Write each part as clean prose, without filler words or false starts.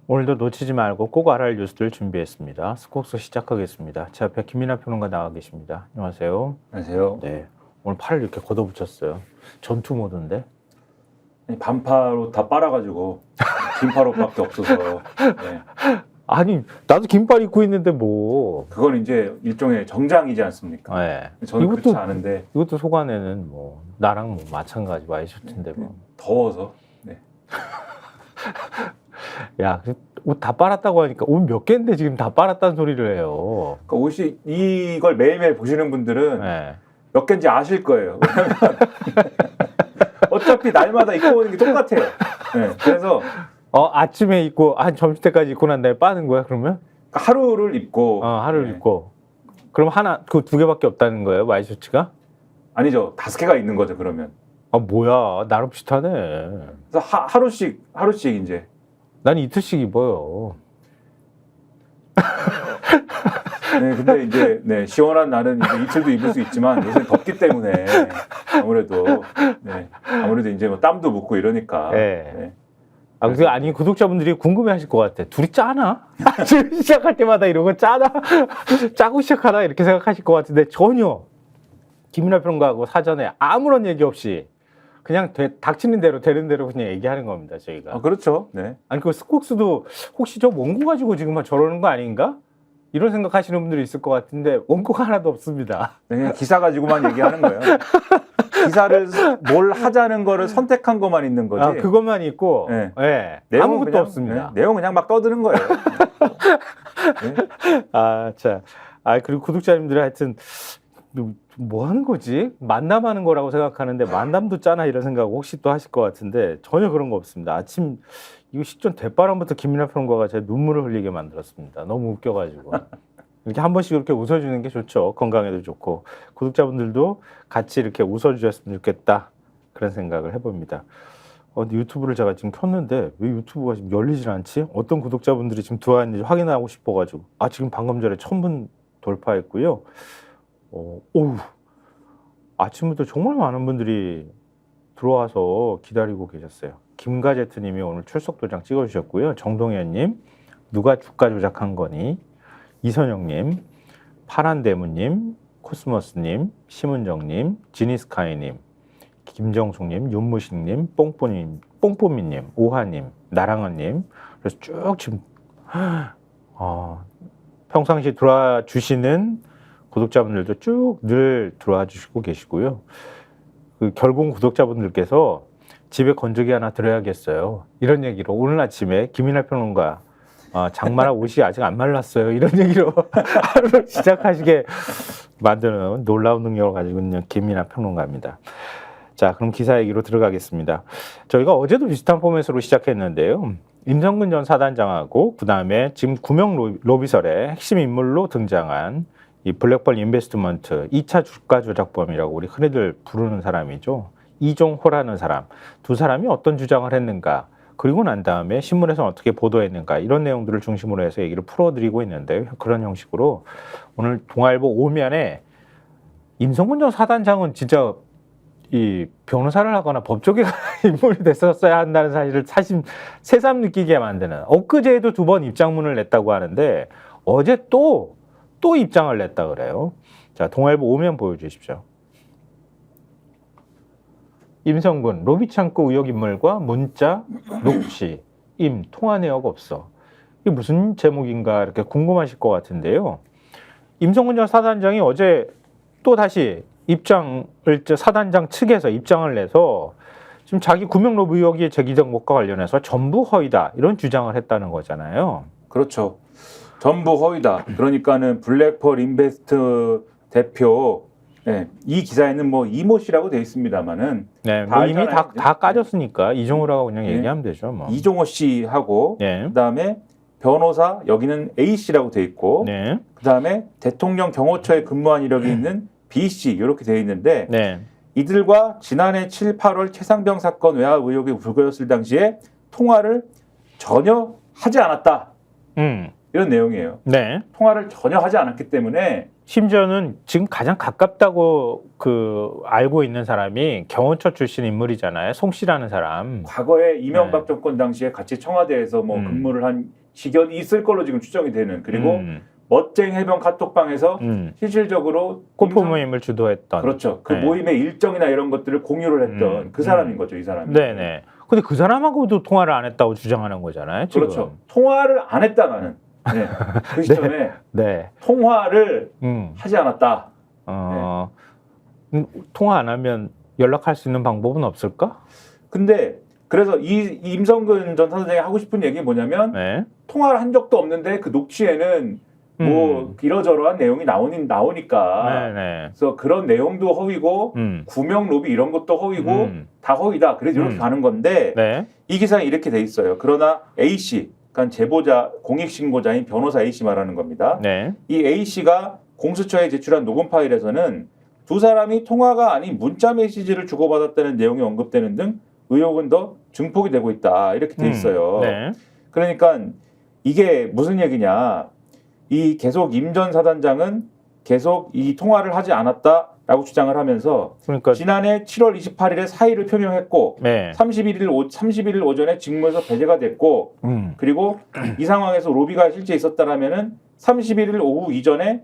오늘도 놓치지 말고 꼭 알아야 할 뉴스들 준비했습니다. 스콕스 시작하겠습니다. 제 앞에 김민하 평론가 나와 계십니다. 안녕하세요. 안녕하세요. 네, 오늘 팔을 이렇게 걷어붙였어요. 전투 모드인데? 반팔옷 다 빨아가지고 긴팔옷밖에 없어서. 네. 아니, 나도 긴팔 입고 있는데 뭐. 그건 이제 일종의 정장이지 않습니까? 네. 저는 그렇지 않은데. 이것도 속안에는 뭐 나랑 뭐 마찬가지 와이셔츠인데 뭐. 더워서. 네. 야, 옷 다 빨았다고 하니까 옷 몇 개인데 지금 다 빨았다는 소리를 해요. 그러니까 옷이 이걸 매일매일 보시는 분들은 네. 몇 개인지 아실 거예요. 왜냐면 어차피 날마다 입고 오는 게 똑같아요. 네. 그래서 아침에 입고 한 점심 때까지 입고 난 다음에 빠는 거야 그러면? 하루를 입고. 하루를 네. 입고. 그럼 그 두 개밖에 없다는 거예요, 와이셔츠가? 아니죠. 5개가 있는 거죠, 그러면. 아, 뭐야. 나랑 비슷하네. 그래서 하루씩 이제. 난 이틀씩 입어요. 네, 근데 이제 네, 시원한 날은 이제 이틀도 입을 수 있지만 요새 덥기 때문에 아무래도 이제 뭐 땀도 묻고 이러니까. 네. 네. 아니 구독자분들이 궁금해하실 것 같아. 둘이 짜나? 지금 시작할 때마다 이런 거 짜나? 짜고 시작하나 이렇게 생각하실 것 같은데 전혀. 김민하 평론가하고 사전에 아무런 얘기 없이 그냥 닥치는 대로 되는 대로 그냥 얘기하는 겁니다, 저희가. 그렇죠. 네. 아니 그 스콕스도 혹시 저 원고 가지고 지금 저러는 거 아닌가? 이런 생각하시는 분들이 있을 것 같은데 원고가 하나도 없습니다. 네, 그냥 기사 가지고만 얘기하는 거예요. 기사를 뭘 하자는 거를 선택한 것만 있는 거지. 그것만 있고, 네. 네. 아무것도 그냥, 없습니다. 네, 내용 그냥 막 떠드는 거예요. 네. 자, 그리고 구독자님들 하여튼 뭐 하는 거지? 만남하는 거라고 생각하는데 만남도 짜나 이런 생각 혹시 또 하실 것 같은데 전혀 그런 거 없습니다. 아침 이거 식전 대바람부터 김민하 평론가가 제 눈물을 흘리게 만들었습니다. 너무 웃겨가지고. 이렇게 한 번씩 이렇게 웃어주는 게 좋죠. 건강에도 좋고. 구독자분들도 같이 이렇게 웃어주셨으면 좋겠다. 그런 생각을 해봅니다. 근데 유튜브를 제가 지금 켰는데 왜 유튜브가 지금 열리질 않지? 어떤 구독자분들이 지금 들어왔는지 확인하고 싶어가지고. 지금 방금 전에 1000분 돌파했고요. 아침부터 정말 많은 분들이 들어와서 기다리고 계셨어요. 김가제트님이 오늘 출석 도장 찍어주셨고요. 정동현님, 누가 주가 조작한 거니? 이선영님, 파란대무님, 코스모스님, 심은정님, 지니스카이님, 김정숙님, 윤무식님, 뽕뽀미님, 오하님, 나랑언님. 그래서 쭉 지금 평상시 들어와 주시는 구독자분들도 쭉 늘 들어와 주시고 계시고요. 그 결국 구독자분들께서 집에 건조기 하나 들어야겠어요. 이런 얘기로 오늘 아침에 김민하 평론가 장마라 옷이 아직 안 말랐어요. 이런 얘기로 하루를 시작하시게 만드는 놀라운 능력을 가지고 있는 김민하 평론가입니다. 자, 그럼 기사 얘기로 들어가겠습니다. 저희가 어제도 비슷한 포맷으로 시작했는데요. 임성근 전 사단장하고 그 다음에 지금 구명 로비설의 핵심 인물로 등장한 이 블랙펄 인베스트먼트 2차 주가 조작범이라고 우리 흔히들 부르는 사람이죠. 이종호라는 사람. 두 사람이 어떤 주장을 했는가, 그리고 난 다음에 신문에서 어떻게 보도했는가, 이런 내용들을 중심으로 해서 얘기를 풀어드리고 있는데, 그런 형식으로 오늘 동아일보 5면에 임성근 전 사단장은 진짜 이 변호사를 하거나 법조계 인물이 됐었어야 한다는 사실을 새삼 느끼게 만드는, 엊그제에도 2번 입장문을 냈다고 하는데 어제 또 입장을 냈다 그래요. 자, 동아일보 5면 보여주십시오. 임성근, 로비 창구 의혹 인물과 문자, 녹취, 통화 내역 없어. 이게 무슨 제목인가 이렇게 궁금하실 것 같은데요. 임성근 전 사단장이 어제 또 다시 사단장 측에서 입장을 내서 지금 자기 구명 로비 의혹이 제기된 것과 관련해서 전부 허위다, 이런 주장을 했다는 거잖아요. 그렇죠. 전부 허위다. 그러니까는 블랙펄 인베스트 대표, 네, 이 기사에는 뭐 이모 씨라고 돼 있습니다만은, 네, 뭐 이미 다 까졌으니까 이종호라고 그냥 네, 얘기하면 되죠. 뭐. 이종호 씨하고, 네. 그다음에 변호사, 여기는 A 씨라고 돼 있고, 네. 그다음에 대통령 경호처에 근무한 이력이 있는 B 씨, 이렇게 돼 있는데, 네. 이들과 지난해 7, 8월 최상병 사건 외압 의혹이 불거졌을 당시에 통화를 전혀 하지 않았다. 이런 내용이에요. 네. 통화를 전혀 하지 않았기 때문에 심지어는 지금 가장 가깝다고 알고 있는 사람이 경호처 출신 인물이잖아요. 송 씨라는 사람. 과거에 이명박 정권 당시에 같이 청와대에서 뭐 근무를 한 직연이 있을 걸로 지금 추정이 되는, 그리고 멋쟁 해병 카톡방에서 실질적으로 골프 모임을 주도했던. 그렇죠. 그 네. 모임의 일정이나 이런 것들을 공유를 했던 그 사람인 거죠, 이 사람이. 네네. 근데 그 사람하고도 통화를 안 했다고 주장하는 거잖아요. 지금. 그렇죠. 통화를 안 했다 나는. 네. 그 시점에 네. 통화를 하지 않았다. 통화 안 하면 연락할 수 있는 방법은 없을까? 근데 그래서 이 임성근 전 사단장이 하고 싶은 얘기 뭐냐면 네. 통화를 한 적도 없는데 그 녹취에는 뭐 이러저러한 내용이 나오니까 네네. 그래서 그런 내용도 허위고 구명 로비 이런 것도 허위고 다 허위다. 그래서 이렇게 가는 건데 네. 이 기사에 이렇게 돼 있어요. 그러나 A씨, 그러니까 제보자, 공익신고자인 변호사 A씨 말하는 겁니다. 네. 이 A씨가 공수처에 제출한 녹음 파일에서는 두 사람이 통화가 아닌 문자 메시지를 주고받았다는 내용이 언급되는 등 의혹은 더 증폭이 되고 있다. 이렇게 돼 있어요. 네. 그러니까 이게 무슨 얘기냐. 이 계속 임 전 사단장은 계속 이 통화를 하지 않았다라고 주장을 하면서 그러니까 지난해 7월 28일에 사의를 표명했고 네. 31일 오전에 직무에서 배제가 됐고 그리고 이 상황에서 로비가 실제 있었다라면은 31일 오후 이전에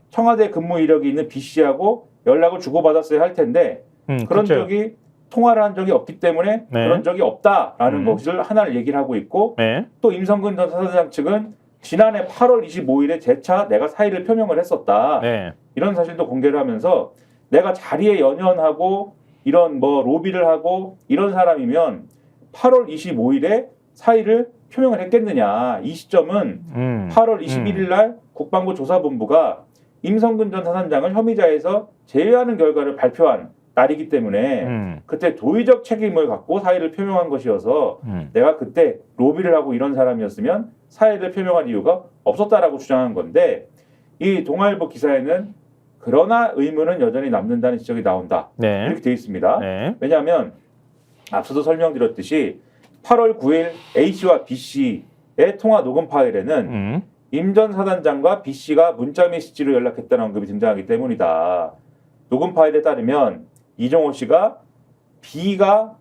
청와대 근무 이력이 있는 B 씨하고 연락을 주고받았어야 할 텐데 그런 그렇죠. 적이 통화를 한 적이 없기 때문에 네. 그런 적이 없다라는 것을 하나를 얘기를 하고 있고 네. 또 임성근 전 사단장 측은 지난해 8월 25일에 재차 내가 사의를 표명을 했었다. 네. 이런 사실도 공개를 하면서 내가 자리에 연연하고 이런 뭐 로비를 하고 이런 사람이면 8월 25일에 사의를 표명을 했겠느냐. 이 시점은 8월 21일 날 국방부 조사본부가 임성근 전 사단장을 혐의자에서 제외하는 결과를 발표한 날이기 때문에 그때 도의적 책임을 갖고 사의를 표명한 것이어서 내가 그때 로비를 하고 이런 사람이었으면 사의를 표명할 이유가 없었다라고 주장한 건데 이 동아일보 기사에는 그러나 의문은 여전히 남는다는 지적이 나온다. 네. 이렇게 되어 있습니다. 네. 왜냐하면 앞서도 설명드렸듯이 8월 9일 A씨와 B씨의 통화 녹음 파일에는 임 전 사단장과 B씨가 문자 메시지로 연락했다는 언급이 등장하기 때문이다. 녹음 파일에 따르면 이종호 씨가 B가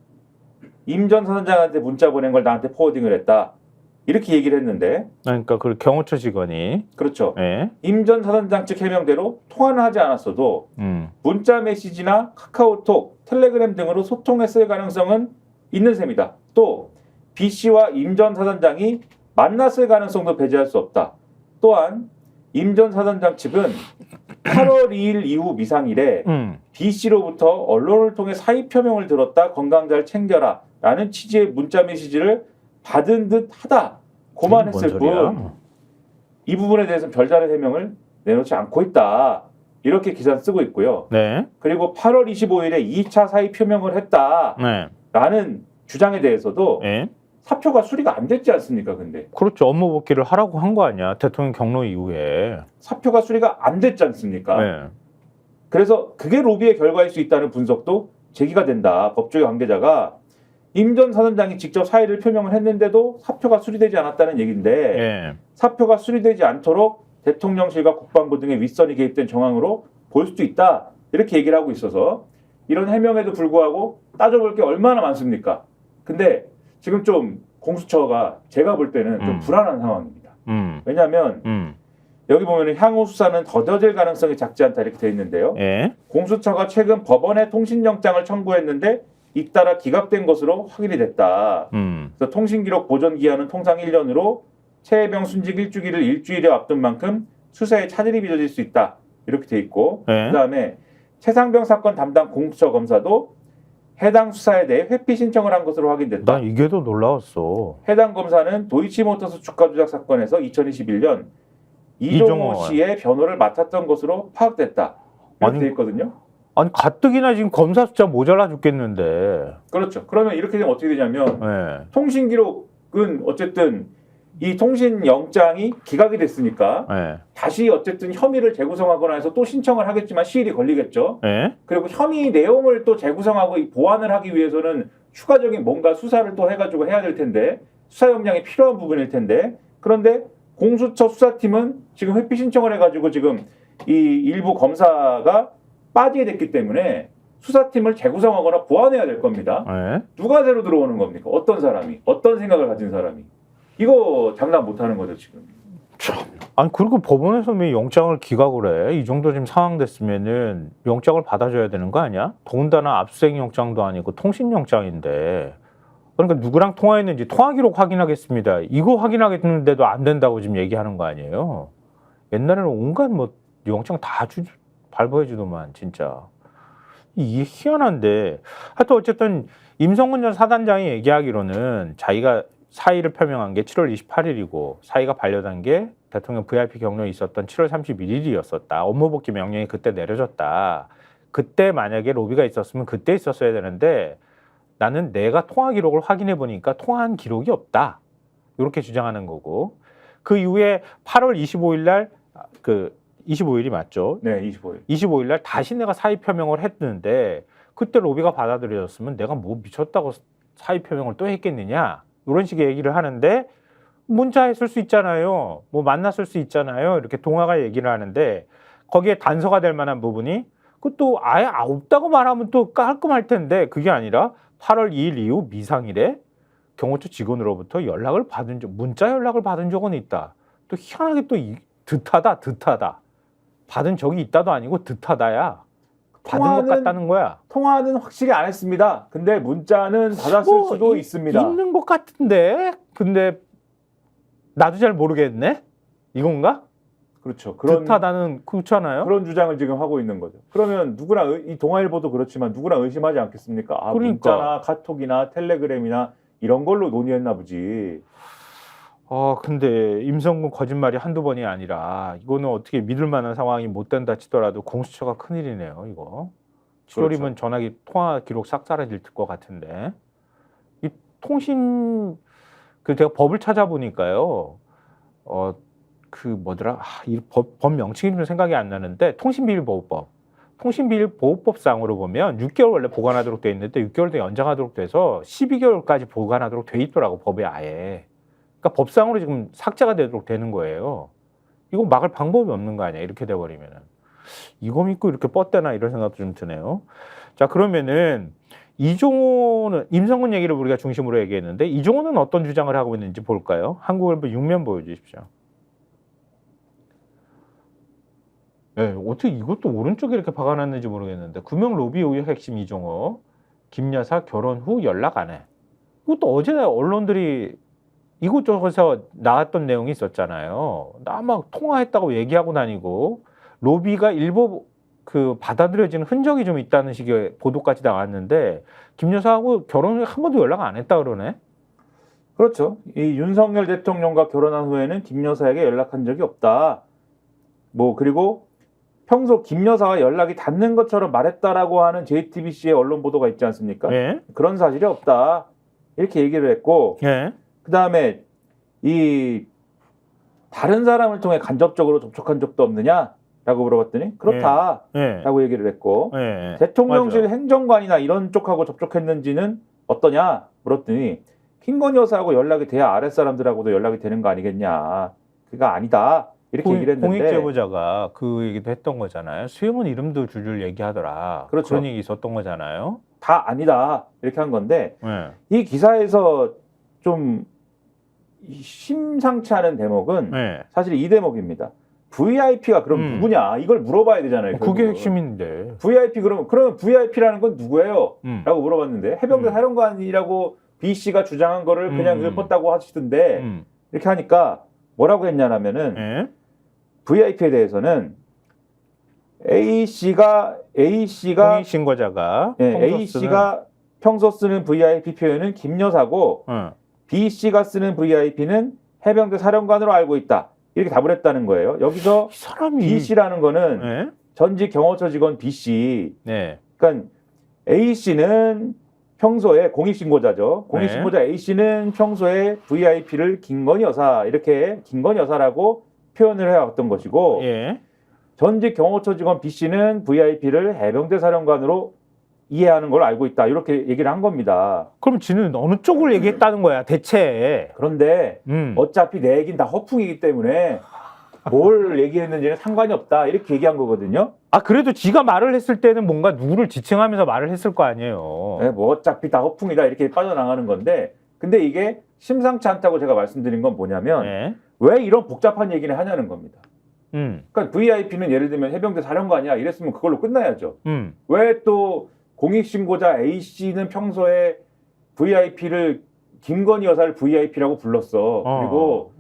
임 전 사단장한테 문자 보낸 걸 나한테 포워딩을 했다. 이렇게 얘기를 했는데 그러니까 그 경호처 직원이 그렇죠. 네. 임 전 사단장 측 해명대로 통화는 하지 않았어도 문자 메시지나 카카오톡, 텔레그램 등으로 소통했을 가능성은 있는 셈이다. 또 B 씨와 임 전 사단장이 만났을 가능성도 배제할 수 없다. 또한 임 전 사단장 측은 8월 2일 이후 미상일에 B 씨로부터 언론을 통해 사의 표명을 들었다. 건강 잘 챙겨라. 라는 취지의 문자 메시지를 받은 듯 하다. 고만 했을 뿐 이 부분에 대해서는 별다른 해명을 내놓지 않고 있다. 이렇게 기사를 쓰고 있고요. 네. 그리고 8월 25일에 2차 사의 표명을 했다. 네. 라는 주장에 대해서도 네. 사표가 수리가 안 됐지 않습니까? 근데 그렇죠. 업무 복귀를 하라고 한 거 아니야. 대통령 경로 이후에. 사표가 수리가 안 됐지 않습니까? 네. 그래서 그게 로비의 결과일 수 있다는 분석도 제기가 된다. 법조계 관계자가 임 전 사단장이 직접 사의를 표명을 했는데도 사표가 수리되지 않았다는 얘기인데 네. 사표가 수리되지 않도록 대통령실과 국방부 등의 윗선이 개입된 정황으로 볼 수도 있다. 이렇게 얘기를 하고 있어서 이런 해명에도 불구하고 따져볼 게 얼마나 많습니까? 근데 지금 좀 공수처가 제가 볼 때는 좀 불안한 상황입니다. 왜냐하면 여기 보면 향후 수사는 더뎌질 가능성이 작지 않다 이렇게 돼 있는데요. 네. 공수처가 최근 법원에 통신영장을 청구했는데 잇따라 기각된 것으로 확인이 됐다. 그래서 통신기록 보존 기한은 통상 1년으로 최혜병 순직 일주기를 일주일에 앞둔 만큼 수사에 차질이 빚어질 수 있다. 이렇게 돼 있고 네. 그다음에 최상병 사건 담당 공수처 검사도 해당 수사에 대해 회피 신청을 한 것으로 확인됐다. 난 이게 더 놀라웠어. 해당 검사는 도이치모터스 주가 조작 사건에서 2021년 이종호 씨의 변호를 맡았던 것으로 파악됐다. 이렇게 돼 있거든요. 아니 가뜩이나 지금 검사 숫자 모자라 죽겠는데. 그렇죠. 그러면 이렇게 되면 어떻게 되냐면 네. 통신 기록은 어쨌든 이 통신 영장이 기각이 됐으니까 네. 다시 어쨌든 혐의를 재구성하거나 해서 또 신청을 하겠지만 시일이 걸리겠죠. 네. 그리고 혐의 내용을 또 재구성하고 보완을 하기 위해서는 추가적인 뭔가 수사를 또 해가지고 해야 될 텐데 수사 역량이 필요한 부분일 텐데 그런데 공수처 수사팀은 지금 회피 신청을 해가지고 지금 이 일부 검사가 빠지게 됐기 때문에 수사팀을 재구성하거나 보완해야 될 겁니다. 네. 누가 새로 들어오는 겁니까? 어떤 사람이, 어떤 생각을 가진 사람이. 이거 장담 못하는 거죠 지금. 참. 아니 그리고 법원에서 왜 영장을 기각을 해? 이 정도 지금 상황 됐으면은 영장을 받아줘야 되는 거 아니야? 더군다나 압수수색 영장도 아니고 통신 영장인데. 그러니까 누구랑 통화했는지 통화 기록 확인하겠습니다. 이거 확인하겠는데도 안 된다고 지금 얘기하는 거 아니에요? 옛날에는 온갖 뭐 영장 다 발부해 주더만 진짜. 이게 희한한데. 하여튼 어쨌든 임성근 전 사단장이 얘기하기로는 자기가 사의를 표명한 게 7월 28일이고 사의가 반려된 게 대통령 VIP 경로에 있었던 7월 31일이었었다. 업무복귀 명령이 그때 내려졌다. 그때 만약에 로비가 있었으면 그때 있었어야 되는데 나는 내가 통화 기록을 확인해 보니까 통화한 기록이 없다. 이렇게 주장하는 거고 그 이후에 8월 25일 날 25일이 맞죠? 네, 25일. 25일 날 다시 내가 사의 표명을 했는데 그때 로비가 받아들여졌으면 내가 뭐 미쳤다고 사의 표명을 또 했겠느냐? 이런 식의 얘기를 하는데 문자했을 수 있잖아요. 뭐 만났을 수 있잖아요. 이렇게 동아가 얘기를 하는데 거기에 단서가 될 만한 부분이 그것도 아예 없다고 말하면 또 깔끔할 텐데 그게 아니라 8월 2일 이후 미상일에 경호처 직원으로부터 문자 연락을 받은 적은 있다. 또 희한하게 또 듣하다. 받은 적이 있다도 아니고 듣하다야. 받은 것 같다는 거야. 통화는 확실히 안 했습니다. 근데 문자는 받았을 수도 있습니다. 있는 것 같은데. 근데 나도 잘 모르겠네. 이건가? 그렇죠. 듣하다는 그렇잖아요. 그런 주장을 지금 하고 있는 거죠. 그러면 누구랑 이 동아일보도 그렇지만 누구랑 의심하지 않겠습니까? 아, 그러니까. 문자나 카톡이나 텔레그램이나 이런 걸로 논의했나 보지. 근데 임성근 거짓말이 한두 번이 아니라 이거는 어떻게 믿을 만한 상황이 못 된다 치더라도 공수처가 큰일이네요. 이거. 7월이면 그렇죠. 전화기 통화 기록 싹 사라질 것 같은데. 이 통신 제가 법을 찾아보니까요. 이 법 명칭이 좀 생각이 안 나는데 통신비밀보호법. 통신비밀보호법상으로 보면 6개월 원래 보관하도록 돼 있는데 6개월 더 연장하도록 돼서 12개월까지 보관하도록 돼 있더라고 법에 아예. 그러니까 법상으로 지금 삭제가 되도록 되는 거예요. 이거 막을 방법이 없는 거 아니야? 이렇게 돼버리면은. 이거 믿고 이렇게 뻗대나 이런 생각도 좀 드네요. 자, 그러면은 이종호는 임성근 얘기를 우리가 중심으로 얘기했는데 이종호는 어떤 주장을 하고 있는지 볼까요? 한국일보 6면 보여주십시오. 네, 어떻게 이것도 오른쪽에 이렇게 박아놨는지 모르겠는데 금융 로비 의혹 핵심 이종호 김 여사 결혼 후 연락 안 해. 이것도 어제 언론들이 이곳저곳에서 나왔던 내용이 있었잖아요. 나 막 통화했다고 얘기하고 다니고 로비가 일부 받아들여지는 흔적이 좀 있다는 식의 보도까지 나왔는데 김 여사하고 결혼을 한 번도 연락 안 했다 그러네. 그렇죠. 이 윤석열 대통령과 결혼한 후에는 김 여사에게 연락한 적이 없다. 그리고 평소 김 여사와 연락이 닿는 것처럼 말했다라고 하는 JTBC의 언론 보도가 있지 않습니까? 예. 그런 사실이 없다. 이렇게 얘기를 했고, 예. 그 다음에 이 다른 사람을 통해 간접적으로 접촉한 적도 없느냐라고 물어봤더니 그렇다라고 얘기를 했고, 대통령실 맞아. 행정관이나 이런 쪽하고 접촉했는지는 어떠냐 물었더니 김건희 여사하고 연락이 돼야 아랫사람들하고도 연락이 되는 거 아니겠냐. 그가 아니다. 이렇게 얘기를 했는데 공익 제보자가 그 얘기도 했던 거잖아요. 수염은 이름도 줄줄 얘기하더라. 그렇죠. 그런 얘기 있었던 거잖아요. 다 아니다. 이렇게 한 건데 네. 이 기사에서 좀 심상치 않은 대목은 네. 사실 이 대목입니다. VIP가 그럼 누구냐? 이걸 물어봐야 되잖아요. 그게 결국은. 핵심인데. VIP 그러면 VIP라는 건 누구예요? 라고 물어봤는데 해병대 사령관이라고 B 씨가 주장한 거를 그냥 읊었다고 하시던데 이렇게 하니까 뭐라고 했냐면은 네. VIP에 대해서는 A 씨가 공익 신고자가 A 씨가 평소 쓰는 VIP 표현은 김 여사고 B 씨가 쓰는 VIP는 해병대 사령관으로 알고 있다. 이렇게 답을 했다는 거예요. 여기서 B 씨라는 거는 네. 전직 경호처 직원 B 씨. 네. 그러니까 A 씨는 평소에 공익신고자죠. 공익신고자 A 씨는 평소에 VIP를 김건희 여사 이렇게 김건희 여사라고 표현을 해왔던 것이고 전직 경호처 직원 B 씨는 VIP를 해병대 사령관으로 이해하는 걸 알고 있다. 이렇게 얘기를 한 겁니다. 그럼 지는 어느 쪽을 얘기했다는 거야 대체. 그런데 어차피 내 얘기는 다 허풍이기 때문에 뭘 얘기했는지는 상관이 없다 이렇게 얘기한 거거든요. 아 그래도 지가 말을 했을 때는 뭔가 누구를 지칭하면서 말을 했을 거 아니에요. 네, 뭐 어차피 다 허풍이다 이렇게 빠져나가는 건데 근데 이게 심상치 않다고 제가 말씀드린 건 뭐냐면 네. 왜 이런 복잡한 얘기를 하냐는 겁니다. 그러니까 VIP는 예를 들면 해병대 사령관이야 이랬으면 그걸로 끝나야죠. 왜 또 공익신고자 A씨는 평소에 VIP를 김건희 여사를 VIP라고 불렀어. 그리고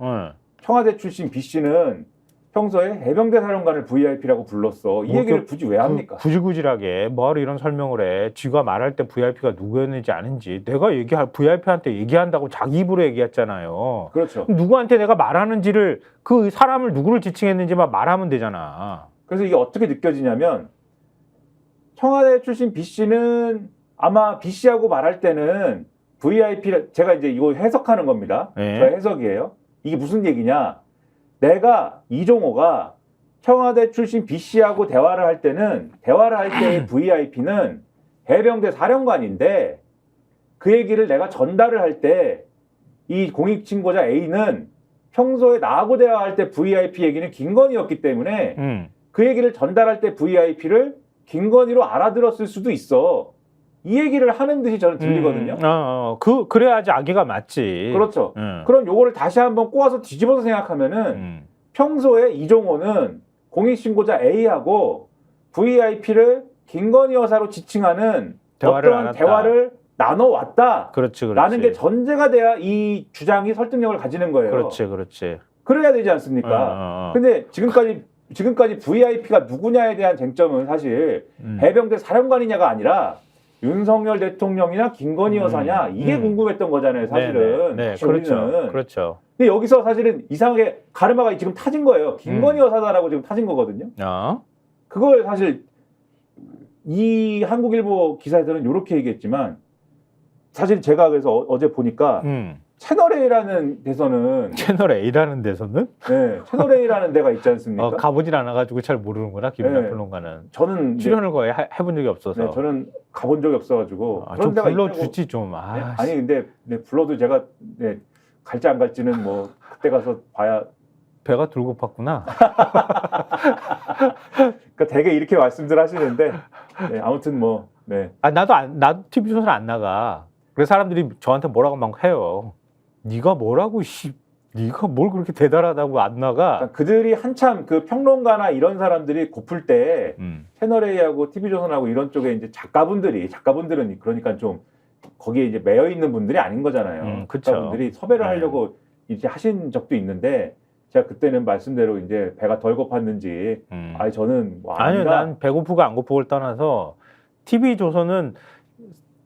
청와대 출신 B씨는 평소에 해병대 사령관을 VIP라고 불렀어. 이 뭐 얘기를 굳이 왜 합니까? 구질구질하게 뭐하러 이런 설명을 해. 쥐가 말할 때 VIP가 누구였는지 아는지. 내가 VIP한테 얘기한다고 자기 입으로 얘기했잖아요. 그렇죠. 누구한테 내가 말하는지를 그 사람을 누구를 지칭했는지만 말하면 되잖아. 그래서 이게 어떻게 느껴지냐면 청와대 출신 B씨는 아마 B씨하고 말할 때는 VIP, 제가 이제 이거 해석하는 겁니다. 네. 저의 해석이에요. 이게 무슨 얘기냐. 내가 이종호가 청와대 출신 B씨하고 대화를 할 때의 VIP는 해병대 사령관인데 그 얘기를 내가 전달을 할 때 이 공익신고자 A는 평소에 나하고 대화할 때 VIP 얘기는 김건희였기 때문에 그 얘기를 전달할 때 VIP를 김건희로 알아들었을 수도 있어. 이 얘기를 하는 듯이 저는 들리거든요. 그래야지 아기가 맞지. 그렇죠. 그럼 요거를 다시 한번 꼬아서 뒤집어서 생각하면은 평소에 이종호는 공익신고자 A하고 VIP를 김건희 여사로 지칭하는 어떤 대화를 나눠왔다. 그렇지. 라는 게 전제가 돼야 이 주장이 설득력을 가지는 거예요. 그렇지. 그래야 되지 않습니까? 근데 지금까지 VIP가 누구냐에 대한 쟁점은 사실 해병대 사령관이냐가 아니라 윤석열 대통령이나 김건희 여사냐 이게 궁금했던 거잖아요, 사실은. 네, 그렇죠. 근데 여기서 사실은 이상하게 가르마가 지금 타진 거예요. 김건희 여사다라고 지금 타진 거거든요. 그걸 사실 이 한국일보 기사에서는 이렇게 얘기했지만 사실 제가 그래서 어제 보니까 채널 A라는 데서는 네, 채널 A라는 데가 있지 않습니까? 가보질 않아가지고 잘 모르는구나 김민하 평론가는. 저는 출연을 거의 해본 적이 없어서. 네, 저는 가본 적이 없어가지고 좀 불러주지 좀. 아니 근데 불러도 제가 갈지 안 갈지는 뭐 그때 가서 봐야. 배가 들고 팠구나. 그러니까 되게 이렇게 말씀들 하시는데 아무튼 뭐 네. 나도 TV 조선 안 나가. 그래서 사람들이 저한테 뭐라고 막 해요. 네가 뭐라고 네가 뭘 그렇게 대단하다고 안 나가? 그러니까 그들이 한참 그 평론가나 이런 사람들이 고플 때 채널 A하고 TV조선하고 이런 쪽에 이제 작가분들은 그러니까 좀 거기에 이제 매여 있는 분들이 아닌 거잖아요. 작가분들이 섭외를 하려고 이제 하신 적도 있는데 제가 그때는 말씀대로 이제 배가 덜 고팠는지 저는 뭐 아니요, 난 배고프고 안 고프고를 떠나서 TV조선은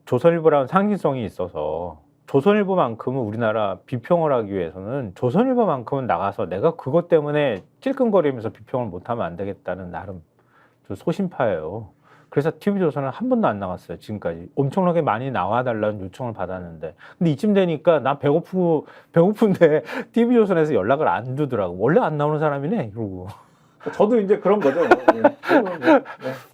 조선일보라는 상징성이 있어서 조선일보만큼은 우리나라 비평을 하기 위해서는 조선일보만큼은 나가서 내가 그것 때문에 찔끔거리면서 비평을 못하면 안 되겠다는 나름 좀 소신파예요. 그래서 TV조선은 한 번도 안 나갔어요. 지금까지. 엄청나게 많이 나와달라는 요청을 받았는데 근데 이쯤 되니까 난 배고픈데 TV조선에서 연락을 안 주더라고. 원래 안 나오는 사람이네 이러고. 저도 이제 그런 거죠.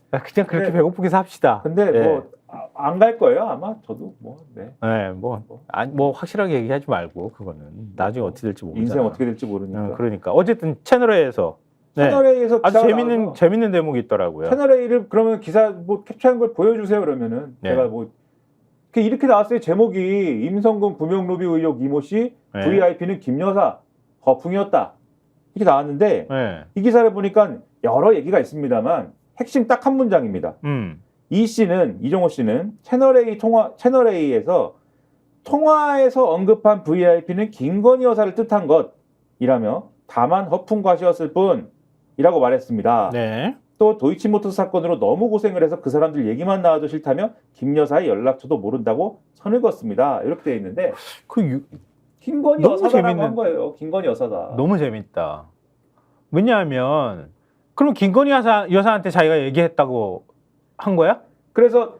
그냥 그렇게 배고프게 삽시다. 근데 뭐 안 갈 거예요 아마. 저도 뭐 확실하게 얘기하지 말고 그거는 나중에 어떻게 될지 모르잖아. 인생 어떻게 될지 모르니까. 그러니까 어쨌든 채널A에서 아주 재밌는 대목이 있더라고요. 채널 A를 그러면 기사 뭐 캡처한 걸 보여주세요 그러면은 제가 뭐 이렇게 나왔어요. 제목이 임성근 구명로비 의혹 이모 씨 VIP는 김여사 허풍이었다 이렇게 나왔는데 이 기사를 보니까 여러 얘기가 있습니다만 핵심 딱 한 문장입니다. 이종호 씨는 채널 A에서 통화에서 언급한 VIP는 김건희 여사를 뜻한 것이라며 다만 허풍과시였을 뿐이라고 말했습니다. 또 도이치모터스 사건으로 너무 고생을 해서 그 사람들 얘기만 나와도 싫다며 김 여사의 연락처도 모른다고 선을 그었습니다. 이렇게 되어 있는데 김건희 여사다라고 한 거예요. 김건희 여사다. 너무 재밌다. 왜냐하면 그럼 김건희 여사한테 자기가 얘기했다고 한 거야? 그래서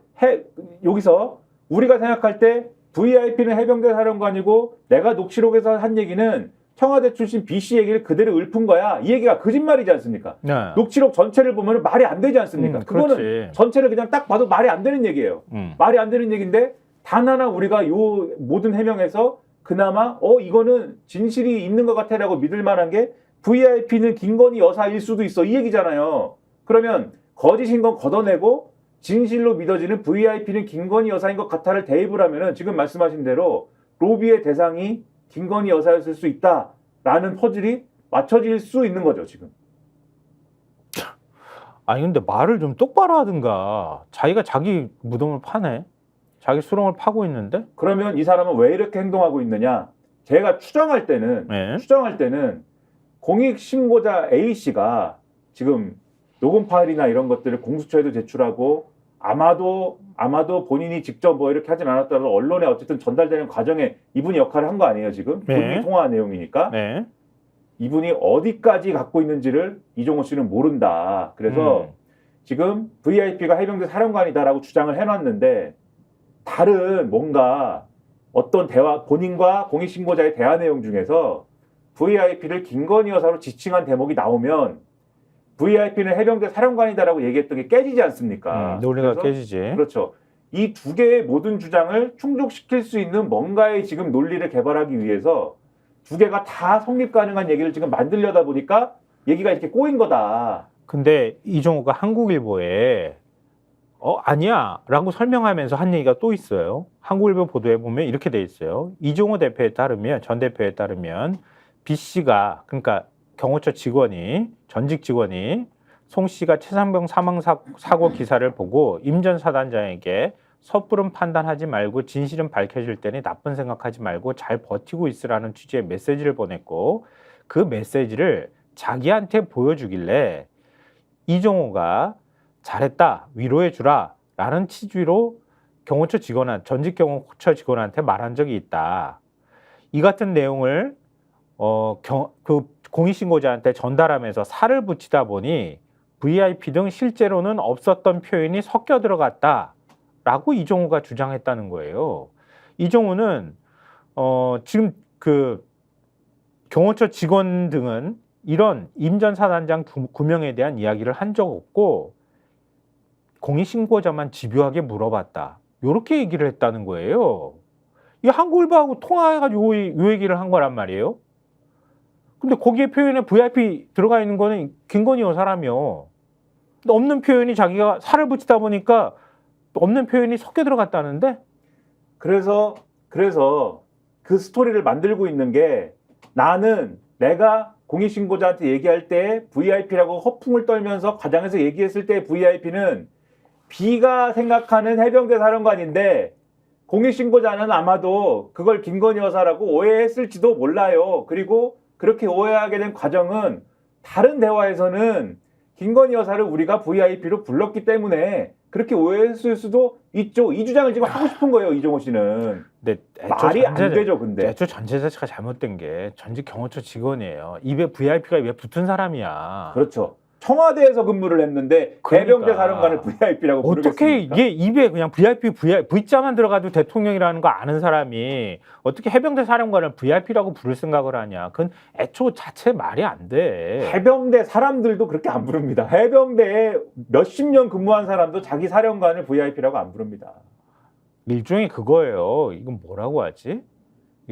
여기서 우리가 생각할 때 VIP는 해병대 사령관이고 내가 녹취록에서 한 얘기는 청와대 출신 B씨 얘기를 그대로 읊은 거야. 이 얘기가 거짓말이지 않습니까? 녹취록 전체를 보면 말이 안 되지 않습니까? 그거는 전체를 그냥 딱 봐도 말이 안 되는 얘기예요. 말이 안 되는 얘기인데 단 하나 우리가 요 모든 해명에서 그나마 이거는 진실이 있는 것 같아라고 믿을 만한 게 VIP는 김건희 여사일 수도 있어. 이 얘기잖아요. 그러면 거짓인 건 걷어내고 진실로 믿어지는 VIP는 김건희 여사인 것 같아를 대입을 하면은 지금 말씀하신 대로 로비의 대상이 김건희 여사였을 수 있다라는 퍼즐이 맞춰질 수 있는 거죠, 지금. 아니 근데 말을 좀 똑바로 하든가. 자기가 자기 무덤을 파네. 자기 수렁을 파고 있는데. 그러면 이 사람은 왜 이렇게 행동하고 있느냐? 제가 추정할 때는 공익 신고자 A 씨가 지금 녹음 파일이나 이런 것들을 공수처에도 제출하고 아마도 본인이 직접 뭐 이렇게 하진 않았더라도 언론에 어쨌든 전달되는 과정에 이분이 역할을 한 거 아니에요, 지금? 본인이 통화한 내용이니까. 이분이 어디까지 갖고 있는지를 이종호 씨는 모른다. 그래서 지금 VIP가 해병대 사령관이다라고 주장을 해놨는데 다른 뭔가 어떤 대화, 본인과 공익신고자의 대화 내용 중에서 VIP를 김건희 여사로 지칭한 대목이 나오면 VIP는 해병대 사령관이다라고 얘기했던 게 깨지지 않습니까? 논리가 깨지지. 그렇죠. 이 두 개의 모든 주장을 충족시킬 수 있는 뭔가의 지금 논리를 개발하기 위해서 두 개가 다 성립 가능한 얘기를 지금 만들려다 보니까 얘기가 이렇게 꼬인 거다. 근데 이종호가 한국일보에 아니야 라고 설명하면서 한 얘기가 또 있어요. 한국일보 보도에 보면 이렇게 돼 있어요. 이종호 대표에 따르면, 전 대표에 따르면 B 씨가, 그러니까 경호처 직원이, 전직 직원이 송 씨가 최상병 사망 사고 기사를 보고 임 전 사단장에게 섣부른 판단하지 말고 진실은 밝혀질 때니 나쁜 생각하지 말고 잘 버티고 있으라는 취지의 메시지를 보냈고, 그 메시지를 자기한테 보여주길래 이종호가 잘했다, 위로해주라 라는 취지로 경호처 직원한, 전직 경호처 직원한테 말한 적이 있다. 이 같은 내용을 그 공익신고자한테 전달하면서 살을 붙이다 보니 VIP 등 실제로는 없었던 표현이 섞여 들어갔다 라고 이종호가 주장했다는 거예요. 이종호는 지금 그 경호처 직원 등은 이런 임 전 사단장 9명에 대한 이야기를 한 적 없고 공익신고자만 집요하게 물어봤다. 이렇게 얘기를 했다는 거예요. 이 한국일보하고 통화해가지고 이 얘기를 한 거란 말이에요. 근데 거기에 표현에 VIP 들어가 있는 거는 김건희 여사라며. 근데 없는 표현이 자기가 살을 붙이다 보니까 없는 표현이 섞여 들어갔다는데? 그래서 그 스토리를 만들고 있는 게 나는 내가 공익신고자한테 얘기할 때 VIP라고 허풍을 떨면서 과장해서 얘기했을 때 VIP는 B가 생각하는 해병대 사령관인데 공익신고자는 아마도 그걸 김건희 여사라고 오해했을지도 몰라요. 그리고 그렇게 오해하게 된 과정은 다른 대화에서는 김건희 여사를 우리가 VIP로 불렀기 때문에 그렇게 오해했을 수도 있죠. 이 주장을 지금 하고 싶은 거예요, 이종호 씨는. 근데 말이 안 되죠, 근데. 애초 전체 자체가 잘못된 게 전직 경호처 직원이에요. 입에 VIP가 입에 붙은 사람이야. 그렇죠. 청와대에서 근무를 했는데 해병대 사령관을 VIP라고 부르겠습니까? 어떻게 이게 입에 그냥 V자만 들어가도 대통령이라는 거 아는 사람이 어떻게 해병대 사령관을 VIP라고 부를 생각을 하냐. 그건 애초 자체 말이 안 돼. 해병대 사람들도 그렇게 안 부릅니다. 해병대에 몇십 년 근무한 사람도 자기 사령관을 VIP라고 안 부릅니다. 일종의 그거예요. 이건 뭐라고 하지?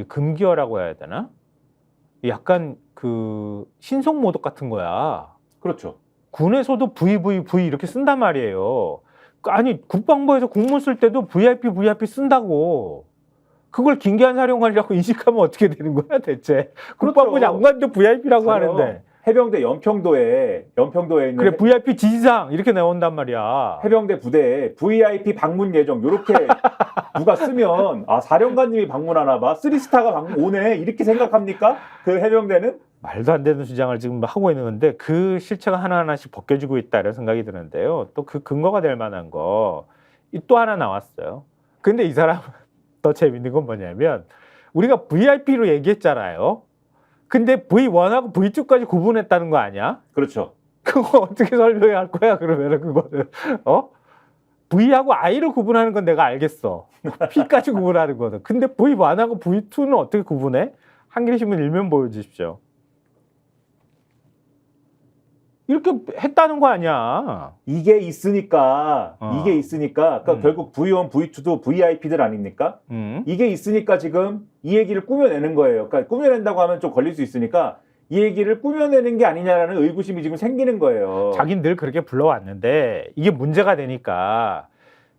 금기어라고 해야 되나? 약간 그 신속모독 같은 거야. 그렇죠. 군에서도 VVV 이렇게 쓴단 말이에요. 아니 국방부에서 공문 쓸 때도 VIP 쓴다고. 그걸 김기한 사령관이라고 인식하면 어떻게 되는 거야 대체? 국방부 장관도 VIP라고 하는데. 해병대 연평도에 있는 그래 VIP 지지상 이렇게 나온단 말이야. 해병대 부대에 VIP 방문 예정 이렇게 누가 쓰면 사령관님이 방문하나 봐. 3스타가 오네 이렇게 생각합니까? 그 해병대는? 말도 안 되는 주장을 지금 하고 있는 건데 그 실체가 하나하나씩 벗겨지고 있다 이런 생각이 드는데요. 또 그 근거가 될 만한 거 또 하나 나왔어요. 근데 이 사람 더 재밌는 건 뭐냐면 우리가 VIP로 얘기했잖아요. 근데 V1하고 V2까지 구분했다는 거 아니야? 그렇죠. 그거 어떻게 설명할 거야 그러면은 그거는 V하고 I를 구분하는 건 내가 알겠어. P까지 구분하는 거는. 근데 V1하고 V2는 어떻게 구분해? 한겨레 신문 일면 보여주십시오. 이렇게 했다는 거 아니야. 이게 있으니까 그러니까 결국 V1, V2도 VIP들 아닙니까? 이게 있으니까 지금 이 얘기를 꾸며내는 거예요. 그러니까 꾸며낸다고 하면 좀 걸릴 수 있으니까 이 얘기를 꾸며내는 게 아니냐라는 의구심이 지금 생기는 거예요. 자기는 늘 그렇게 불러왔는데 이게 문제가 되니까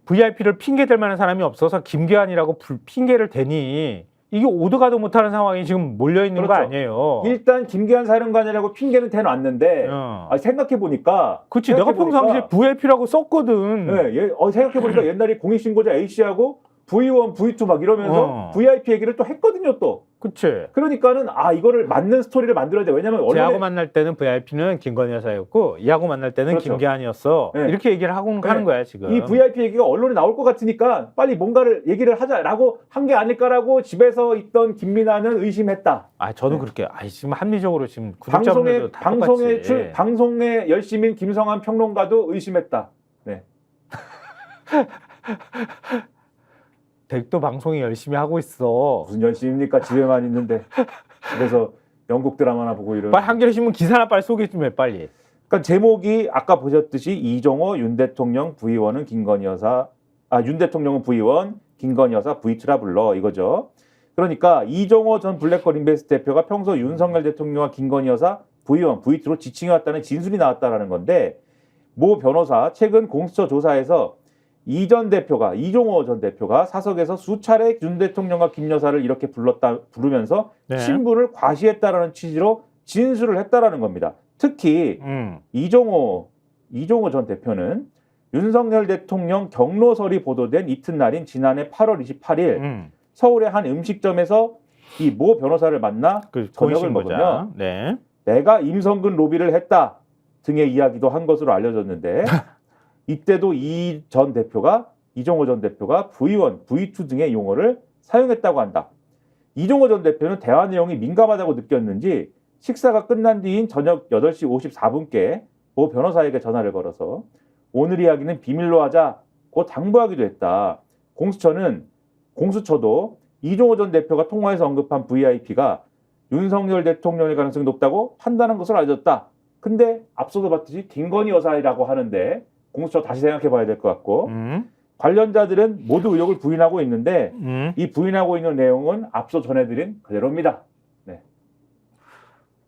VIP를 핑계댈 만한 사람이 없어서 김기환이라고 핑계를 대니 이게 오도 가도 못하는 상황이 지금 몰려있는 거 그렇죠. 아니에요. 일단 김기환 사령관이라고 핑계는 대놨는데 생각해보니까 그치, 내가 평상시에 VIP라고 썼거든. 네, 생각해보니까 옛날에 공익신고자 A씨하고 V1, V2 막 이러면서 VIP 얘기를 또 했거든요, 또. 그치. 그러니까는, 이거를 맞는 스토리를 만들어야 돼. 왜냐면, 제하고 만날 때는 VIP는 김건희 여사였고, 이하고 만날 때는 그렇죠. 김기환이었어. 네. 이렇게 얘기를 하는 거야, 지금. 이 VIP 얘기가 언론에 나올 것 같으니까 빨리 뭔가를 얘기를 하자라고 한 게 아닐까라고 집에서 있던 김민아는 의심했다. 저도 그렇게, 지금 합리적으로 지금 구독자분들도 다 방송에 열심인 김성한 평론가도 의심했다. 네. 댁도 방송이 열심히 하고 있어. 무슨 열심입니까? 집에만 있는데. 집에서 영국 드라마나 보고 이런. 빨리 한겨레신문 기사나 빨리 소개 좀 해, 빨리. 그러니까 제목이 아까 보셨듯이 이종호 윤 대통령 V1은 김건희 여사, 윤 대통령은 V1, 김건희 여사 V2라 불러 이거죠. 그러니까 이종호 전 블랙걸 인베스트 대표가 평소 윤석열 대통령과 김건희 여사 V1, V2로 지칭해왔다는 진술이 나왔다라는 건데 모 변호사 최근 공수처 조사에서 이종호 전 대표가 사석에서 수차례 윤 대통령과 김 여사를 이렇게 부르면서 네. 신분을 과시했다라는 취지로 진술을 했다라는 겁니다. 특히 이종호 전 대표는 윤석열 대통령 경로설이 보도된 이튿날인 지난해 8월 28일 서울의 한 음식점에서 이 모 변호사를 만나 저녁을 먹으며 내가 임성근 로비를 했다 등의 이야기도 한 것으로 알려졌는데 이때도 이종호 전 대표가 V1, V2 등의 용어를 사용했다고 한다. 이종호 전 대표는 대화 내용이 민감하다고 느꼈는지 식사가 끝난 뒤인 저녁 8시 54분께 모 변호사에게 전화를 걸어서 오늘 이야기는 비밀로 하자고 당부하기도 했다. 공수처도 이종호 전 대표가 통화에서 언급한 VIP가 윤석열 대통령일 가능성이 높다고 판단한 것으로 알려졌다. 근데 앞서도 봤듯이 김건희 여사라고 하는데 공수처 다시 생각해 봐야 될 것 같고 관련자들은 모두 의혹을 부인하고 있는데 이 부인하고 있는 내용은 앞서 전해드린 그대로입니다. 네.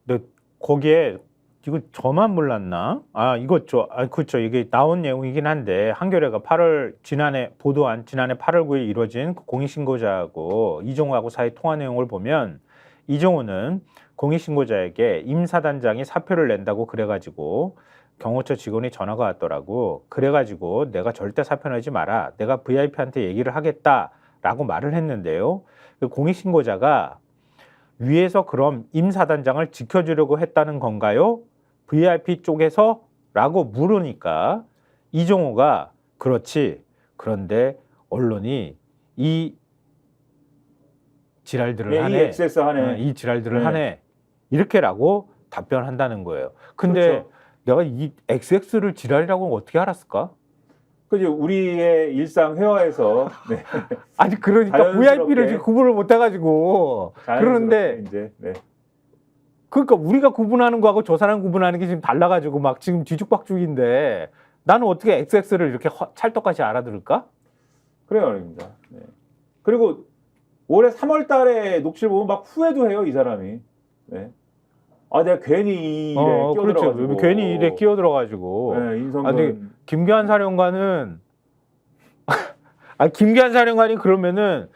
근데 거기에 이거 저만 몰랐나? 그렇죠. 이게 나온 내용이긴 한데 한겨레가 지난해 8월 9일 이루어진 공익신고자하고 이종호하고 사이 통화 내용을 보면 이종호는 공익신고자에게 임 사단장이 사표를 낸다고 그래가지고 경호처 직원이 전화가 왔더라고. 그래가지고 내가 절대 사표 내지 마라. 내가 VIP한테 얘기를 하겠다라고 말을 했는데요. 그 공익신고자가 위에서 그럼 임 사단장을 지켜주려고 했다는 건가요? VIP 쪽에서? 라고 물으니까 이종호가 그렇지. 그런데 언론이 이 지랄들을 하네. 이 지랄들을 하네. 이렇게라고 답변한다는 거예요. 근데 그렇죠. 내가 이 XX를 지랄이라고 어떻게 알았을까? 그지 우리의 일상 회화에서 네. 그러니까 VIP를 지금 구분을 못 해가지고 그러는데 이제 그러니까 우리가 구분하는 거하고 저 사람 구분하는 게 지금 달라가지고 막 지금 뒤죽박죽인데 나는 어떻게 XX를 이렇게 찰떡같이 알아들을까? 그래요, 아닙니다. 네. 그리고 올해 3월달에 녹취를 보면 막 후회도 해요, 이 사람이. 네. 내가 괜히 일에 끼어들어가지고. 그렇죠. 괜히 일에 끼어들어가지고. 네, 인성근. 김기환 사령관은 김기환 사령관이 그러면은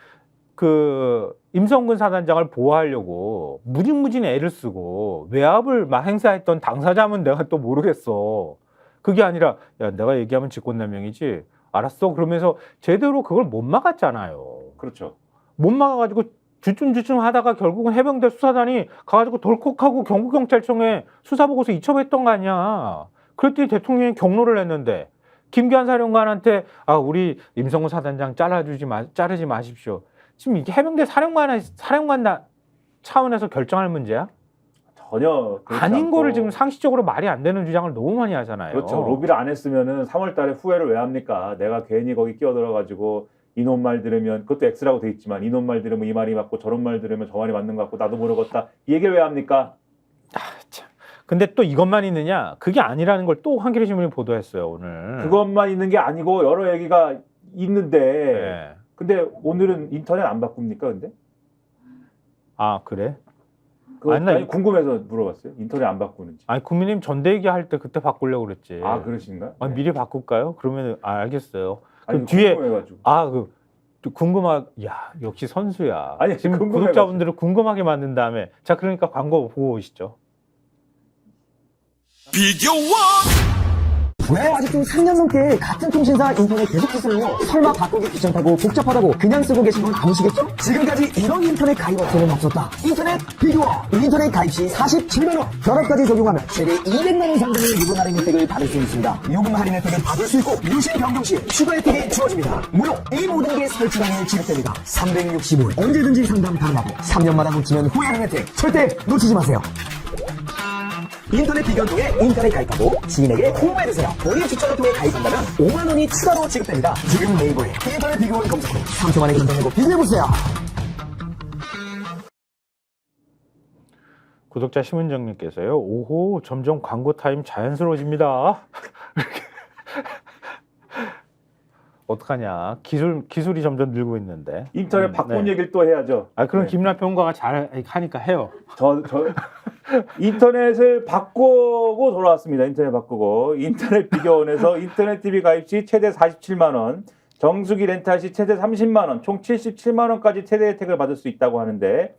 그 임성근 사단장을 보호하려고 무진무진 애를 쓰고 외압을 막 행사했던 당사자면 내가 또 모르겠어. 그게 아니라 야 내가 얘기하면 직권남용이지. 알았어. 그러면서 제대로 그걸 못 막았잖아요. 그렇죠. 못 막아가지고 주춤주춤 하다가 결국은 해병대 수사단이 가가지고 덜컥하고 경북경찰청에 수사보고서 이첩했던 거 아니야. 그랬더니 대통령이 경로를 했는데 김기환 사령관한테 우리 임성근 사단장 자르지 마십시오. 지금 이게 해병대 사령관 차원에서 결정할 문제야? 전혀 아닌 거를 지금 상식적으로 말이 안 되는 주장을 너무 많이 하잖아요. 그렇죠. 로비를 안 했으면은 3월달에 후회를 왜 합니까? 내가 괜히 거기 끼어들어가지고 이놈 말 들으면 그것도 X라고 돼 있지만 이놈 말 들으면 이 말이 맞고 저런 말 들으면 저 말이 맞는 것 같고 나도 모르겠다. 이 얘기를 왜 합니까? 참. 근데 또 이것만 있느냐? 그게 아니라는 걸 또 한겨레신문이 보도했어요 오늘. 그것만 있는 게 아니고 여러 얘기가 있는데 근데 오늘은 인터넷 안 바꿉니까 근데? 그래? 아니 궁금해서 물어봤어요. 인터넷 안 바꾸는지. 아니 국민의힘 전대기 할 때 그때 바꾸려고 그랬지. 아 그러신가요? 아니, 네. 미리 바꿀까요? 그러면 알겠어요. 아니, 그 뒤에 궁금해가지고. 야 역시 선수야. 아니, 지금 궁금해가지고. 구독자분들을 궁금하게 만든 다음에 자 그러니까 광고 보고 오시죠. 왜 아직도 3년 넘게 같은 통신사 인터넷 계속 쓰세요? 설마 바꾸기 귀찮다고 복잡하다고 그냥 쓰고 계신 건 아니시겠죠? 지금까지 이런 인터넷 가입 업체는 없었다. 인터넷 비교원. 인터넷 가입 시 47만원. 결합까지 적용하면 최대 200만원 상당의 요금 할인 혜택을 받을 수 있습니다. 요금 할인 혜택을 받을 수 있고 유심 변경 시 추가 혜택이 주어집니다. 무료 이 모든 게 설치당일 지급됩니다. 365일 언제든지 상담 가능하고 3년마다 놓치면 후회하는 혜택 절대 놓치지 마세요. 인터넷 비교원 통해 인터넷 가입하고 지인에게 홍보해주세요. 본인 추천을 통해 가입한다면 5만원이 추가로 지급됩니다. 지금 네이버에 인터넷 비교원 검색 후 3초 만에 결정하고 비교해보세요. 구독자 심은정님께서요. 오호 점점 광고 타임 자연스러워집니다. 어떡하냐. 기술이 점점 늘고 있는데. 인터넷 바꾼 네. 얘기를 또 해야죠. 아 그럼 네. 김라평가가 잘 하니까 해요. 저 인터넷을 바꾸고 돌아왔습니다. 인터넷 바꾸고 인터넷 비교원에서 인터넷 TV 가입 시 최대 47만 원, 정수기 렌탈 시 최대 30만 원, 총 77만 원까지 최대 혜택을 받을 수 있다고 하는데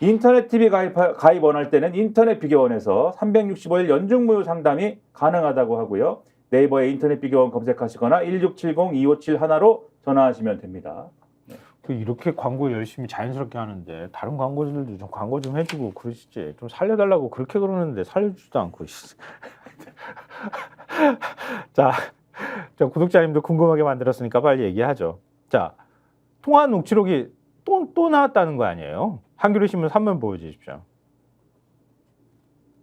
인터넷 TV 가입 원할 때는 인터넷 비교원에서 365일 연중 무료 상담이 가능하다고 하고요. 네이버에 인터넷 비교원 검색하시거나 1670-2571로 전화하시면 됩니다. 이렇게 광고 열심히 자연스럽게 하는데 다른 광고주들도 좀 광고 좀 해주고 그러시지. 좀 살려달라고 그렇게 그러는데 살려주지도 않고. 자, 구독자님도 궁금하게 만들었으니까 빨리 얘기하죠. 자, 통화 녹취록이 또 나왔다는 거 아니에요? 한겨레신문 3면 보여주십시오.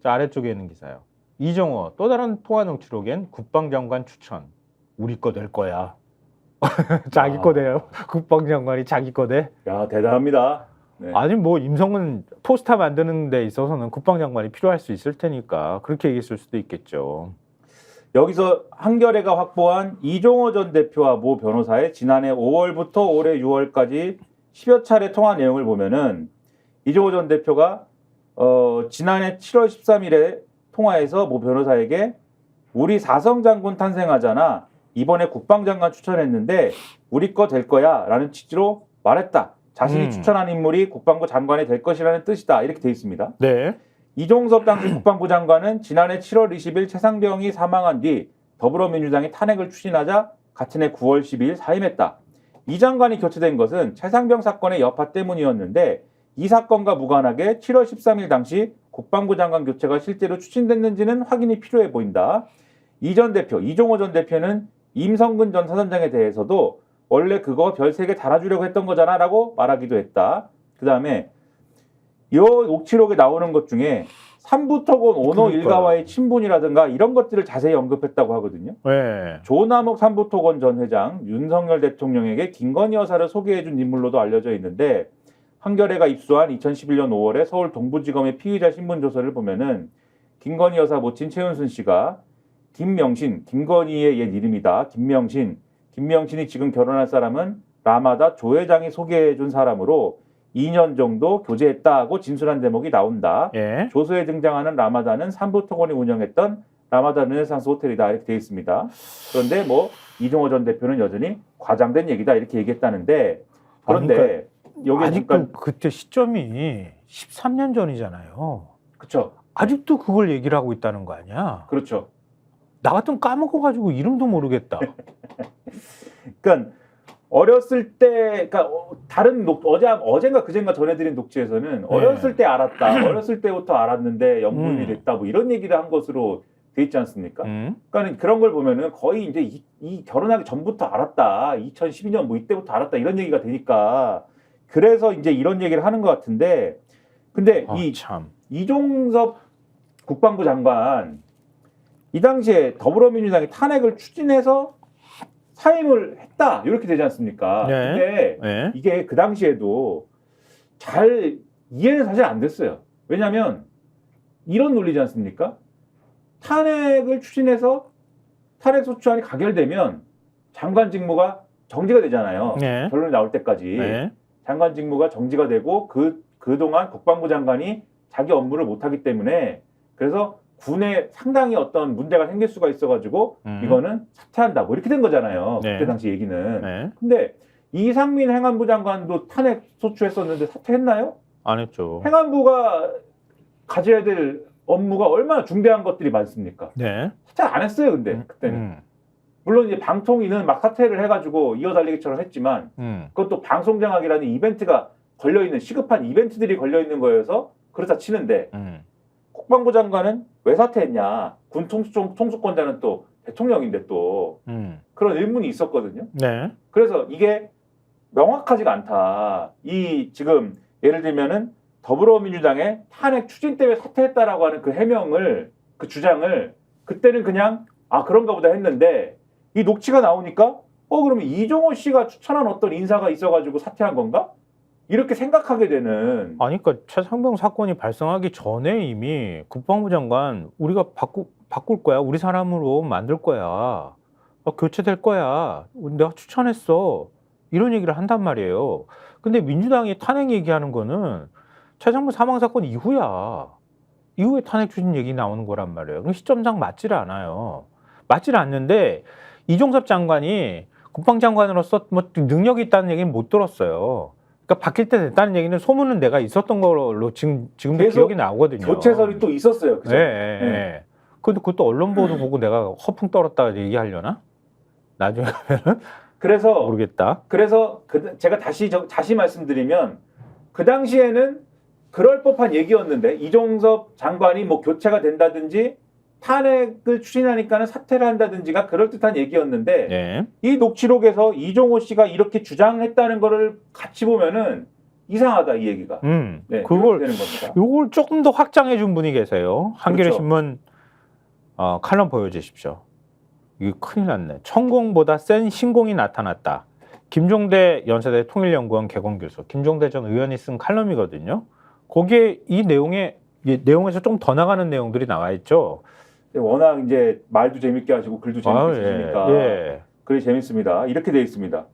자, 아래쪽에 있는 기사요. 이정호 또 다른 통화 녹취록엔 국방장관 추천. 우리 거 될 거야. 자기 거대요. 국방장관이 자기 거대. 야 대단합니다. 네. 아니 뭐 임성근 포스터 만드는 데 있어서는 국방장관이 필요할 수 있을 테니까 그렇게 얘기했을 수도 있겠죠. 여기서 한겨레가 확보한 이종호 전 대표와 모 변호사의 지난해 5월부터 올해 6월까지 10여 차례 통화 내용을 보면은 이종호 전 대표가 지난해 7월 13일에 통화에서 모 변호사에게 우리 사성 장군 탄생하잖아. 이번에 국방장관 추천했는데 우리 거 될 거야 라는 취지로 말했다. 자신이 추천한 인물이 국방부 장관이 될 것이라는 뜻이다. 이렇게 돼 있습니다. 네. 이종섭 당시 국방부 장관은 지난해 7월 20일 최상병이 사망한 뒤 더불어민주당이 탄핵을 추진하자 같은 해 9월 12일 사임했다. 이 장관이 교체된 것은 최상병 사건의 여파 때문이었는데 이 사건과 무관하게 7월 13일 당시 국방부 장관 교체가 실제로 추진됐는지는 확인이 필요해 보인다. 이종호 전 대표는 임성근 전 사단장에 대해서도 원래 그거 별 3개 달아주려고 했던 거잖아 라고 말하기도 했다. 그 다음에 이 녹취록에 나오는 것 중에 삼부토건 오노 일가와의 친분이라든가 이런 것들을 자세히 언급했다고 하거든요. 네. 조남욱 삼부토건 전 회장, 윤석열 대통령에게 김건희 여사를 소개해준 인물로도 알려져 있는데 한겨레가 입수한 2011년 5월에 서울 동부지검의 피의자 신문조서를 보면은 김건희 여사 모친 최은순 씨가 김명신, 김건희의 옛 이름이다. 김명신이 지금 결혼할 사람은 라마다 조 회장이 소개해준 사람으로 2년 정도 교제했다고 진술한 대목이 나온다. 예. 조서에 등장하는 라마다는 삼부토건이 운영했던 라마다 르네상스 호텔이다. 이렇게 되어 있습니다. 그런데 뭐 이종호 전 대표는 여전히 과장된 얘기다. 이렇게 얘기했다는데 그런데 여기 아직도 잠깐 그때 시점이 13년 전이잖아요. 그렇죠. 아직도 그걸 얘기를 하고 있다는 거 아니야? 그렇죠. 나 같으면 까먹어가지고 이름도 모르겠다. 그러니까 어렸을 때, 그러니까 다른 어젠가 그젠가 전해드린 녹취에서는 어렸을 때 알았다, 어렸을 때부터 알았는데 영부인이 됐다, 뭐 이런 얘기를 한 것으로 돼 있지 않습니까? 그러니까 그런 걸 보면은 거의 이제 이 결혼하기 전부터 알았다, 2012년 뭐 이때부터 알았다 이런 얘기가 되니까 그래서 이제 이런 얘기를 하는 것 같은데, 근데 이종섭 국방부 장관 이 당시에 더불어민주당이 탄핵을 추진해서 사임을 했다 이렇게 되지 않습니까? 네. 근데 네. 이게 그 당시에도 잘 이해는 사실 안 됐어요. 왜냐하면 이런 논리지 않습니까? 탄핵을 추진해서 탄핵소추안이 가결되면 장관 직무가 정지가 되잖아요. 네. 결론이 나올 때까지 네. 장관 직무가 정지가 되고 그동안 국방부 장관이 자기 업무를 못하기 때문에 그래서 군에 상당히 어떤 문제가 생길 수가 있어가지고 이거는 사퇴한다 뭐 이렇게 된 거잖아요. 네. 그때 당시 얘기는. 네. 근데 이상민 행안부 장관도 탄핵 소추했었는데 사퇴했나요? 안 했죠. 행안부가 가져야 될 업무가 얼마나 중대한 것들이 많습니까? 네. 사퇴 안 했어요. 근데 그때는. 물론 이제 방통위는 막 사퇴를 해가지고 이어달리기처럼 했지만 그것도 방송장악이라는 이벤트가 걸려있는 시급한 이벤트들이 걸려있는 거여서 그렇다 치는데 국방부 장관은 왜 사퇴했냐. 군 통수권자는 또 대통령인데 또 그런 의문이 있었거든요. 네. 그래서 이게 명확하지가 않다. 이 지금 예를 들면은 더불어민주당의 탄핵 추진 때문에 사퇴했다라고 하는 그 해명을 그 주장을 그때는 그냥 아 그런가 보다 했는데 이 녹취가 나오니까 그러면 이종호 씨가 추천한 어떤 인사가 있어가지고 사퇴한 건가? 이렇게 생각하게 되는. 아니, 그러니까 최상병 사건이 발생하기 전에 이미 국방부 장관 우리가 바꿀 거야. 우리 사람으로 만들 거야. 교체될 거야. 내가 추천했어. 이런 얘기를 한단 말이에요. 근데 민주당이 탄핵 얘기하는 거는 최상병 사망 사건 이후야. 이후에 탄핵 추진 얘기 나오는 거란 말이에요. 그럼 시점상 맞지를 않아요. 맞지를 않는데 이종섭 장관이 국방장관으로서 뭐 능력이 있다는 얘기는 못 들었어요. 그러니까 바뀔 때 됐다는 얘기는 소문은 내가 있었던 걸로 지금도 기억이 나오거든요. 교체설이 또 있었어요. 그죠? 네. 네. 근데 그것도 언론 보도 보고 내가 허풍 떨었다 얘기하려나? 나중에 가면은 그래서 모르겠다. 그래서 제가 다시 말씀드리면 그 당시에는 그럴 법한 얘기였는데 이종섭 장관이 뭐 교체가 된다든지 탄핵을 추진하니까는 사퇴를 한다든지가 그럴듯한 얘기였는데 네. 이 녹취록에서 이종호 씨가 이렇게 주장했다는 거를 같이 보면은 이상하다 이 얘기가. 네, 그걸 되는 겁니다. 요걸 조금 더 확장해 준 분이 계세요. 한겨레 그렇죠. 신문 칼럼 보여주십시오. 이거 큰일 났네. 천공보다 센 신공이 나타났다. 김종대 연세대 통일연구원 개공교수, 김종대 전 의원이 쓴 칼럼이거든요. 거기에 이 내용에서 좀 더 나가는 내용들이 나와 있죠. 워낙 이제 말도 재밌게 하시고 글도 재밌게 쓰시니까 예. 글이 재밌습니다. 이렇게 돼 있습니다.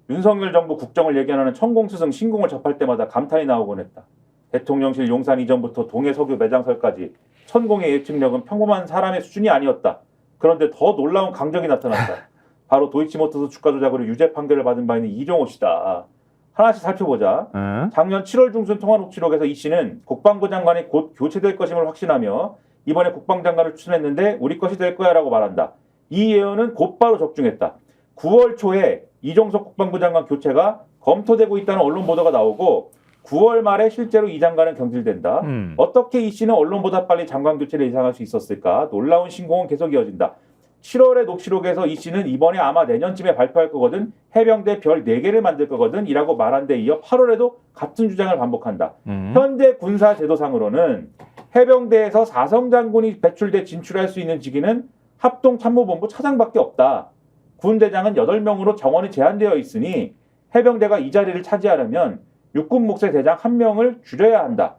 윤석열 정부 국정을 예견하는 천공스승 신공을 접할 때마다 감탄이 나오곤 했다. 대통령실 용산 이전부터 동해 석유 매장설까지 천공의 예측력은 평범한 사람의 수준이 아니었다. 그런데 더 놀라운 강적이 나타났다. 바로 도이치모터스 주가 조작으로 유죄 판결을 받은 바 있는 이종호 씨다. 하나씩 살펴보자. 작년 7월 중순 통화 녹취록에서 이 씨는 국방부 장관이 곧 교체될 것임을 확신하며 이번에 국방장관을 추천했는데 우리 것이 될 거야 라고 말한다. 이 예언은 곧바로 적중했다. 9월 초에 이종석 국방부 장관 교체가 검토되고 있다는 언론 보도가 나오고 9월 말에 실제로 이 장관은 경질된다. 어떻게 이 씨는 언론보다 빨리 장관 교체를 예상할 수 있었을까? 놀라운 신공은 계속 이어진다. 7월의 녹취록에서 이 씨는 이번에 아마 내년쯤에 발표할 거거든. 해병대 별 4개를 만들 거거든. 이라고 말한 데 이어 8월에도 같은 주장을 반복한다. 현재 군사 제도상으로는 해병대에서 4성 장군이 배출돼 진출할 수 있는 직위는 합동참모본부 차장밖에 없다. 군대장은 8명으로 정원이 제한되어 있으니 해병대가 이 자리를 차지하려면 육군 목세 대장 1명을 줄여야 한다.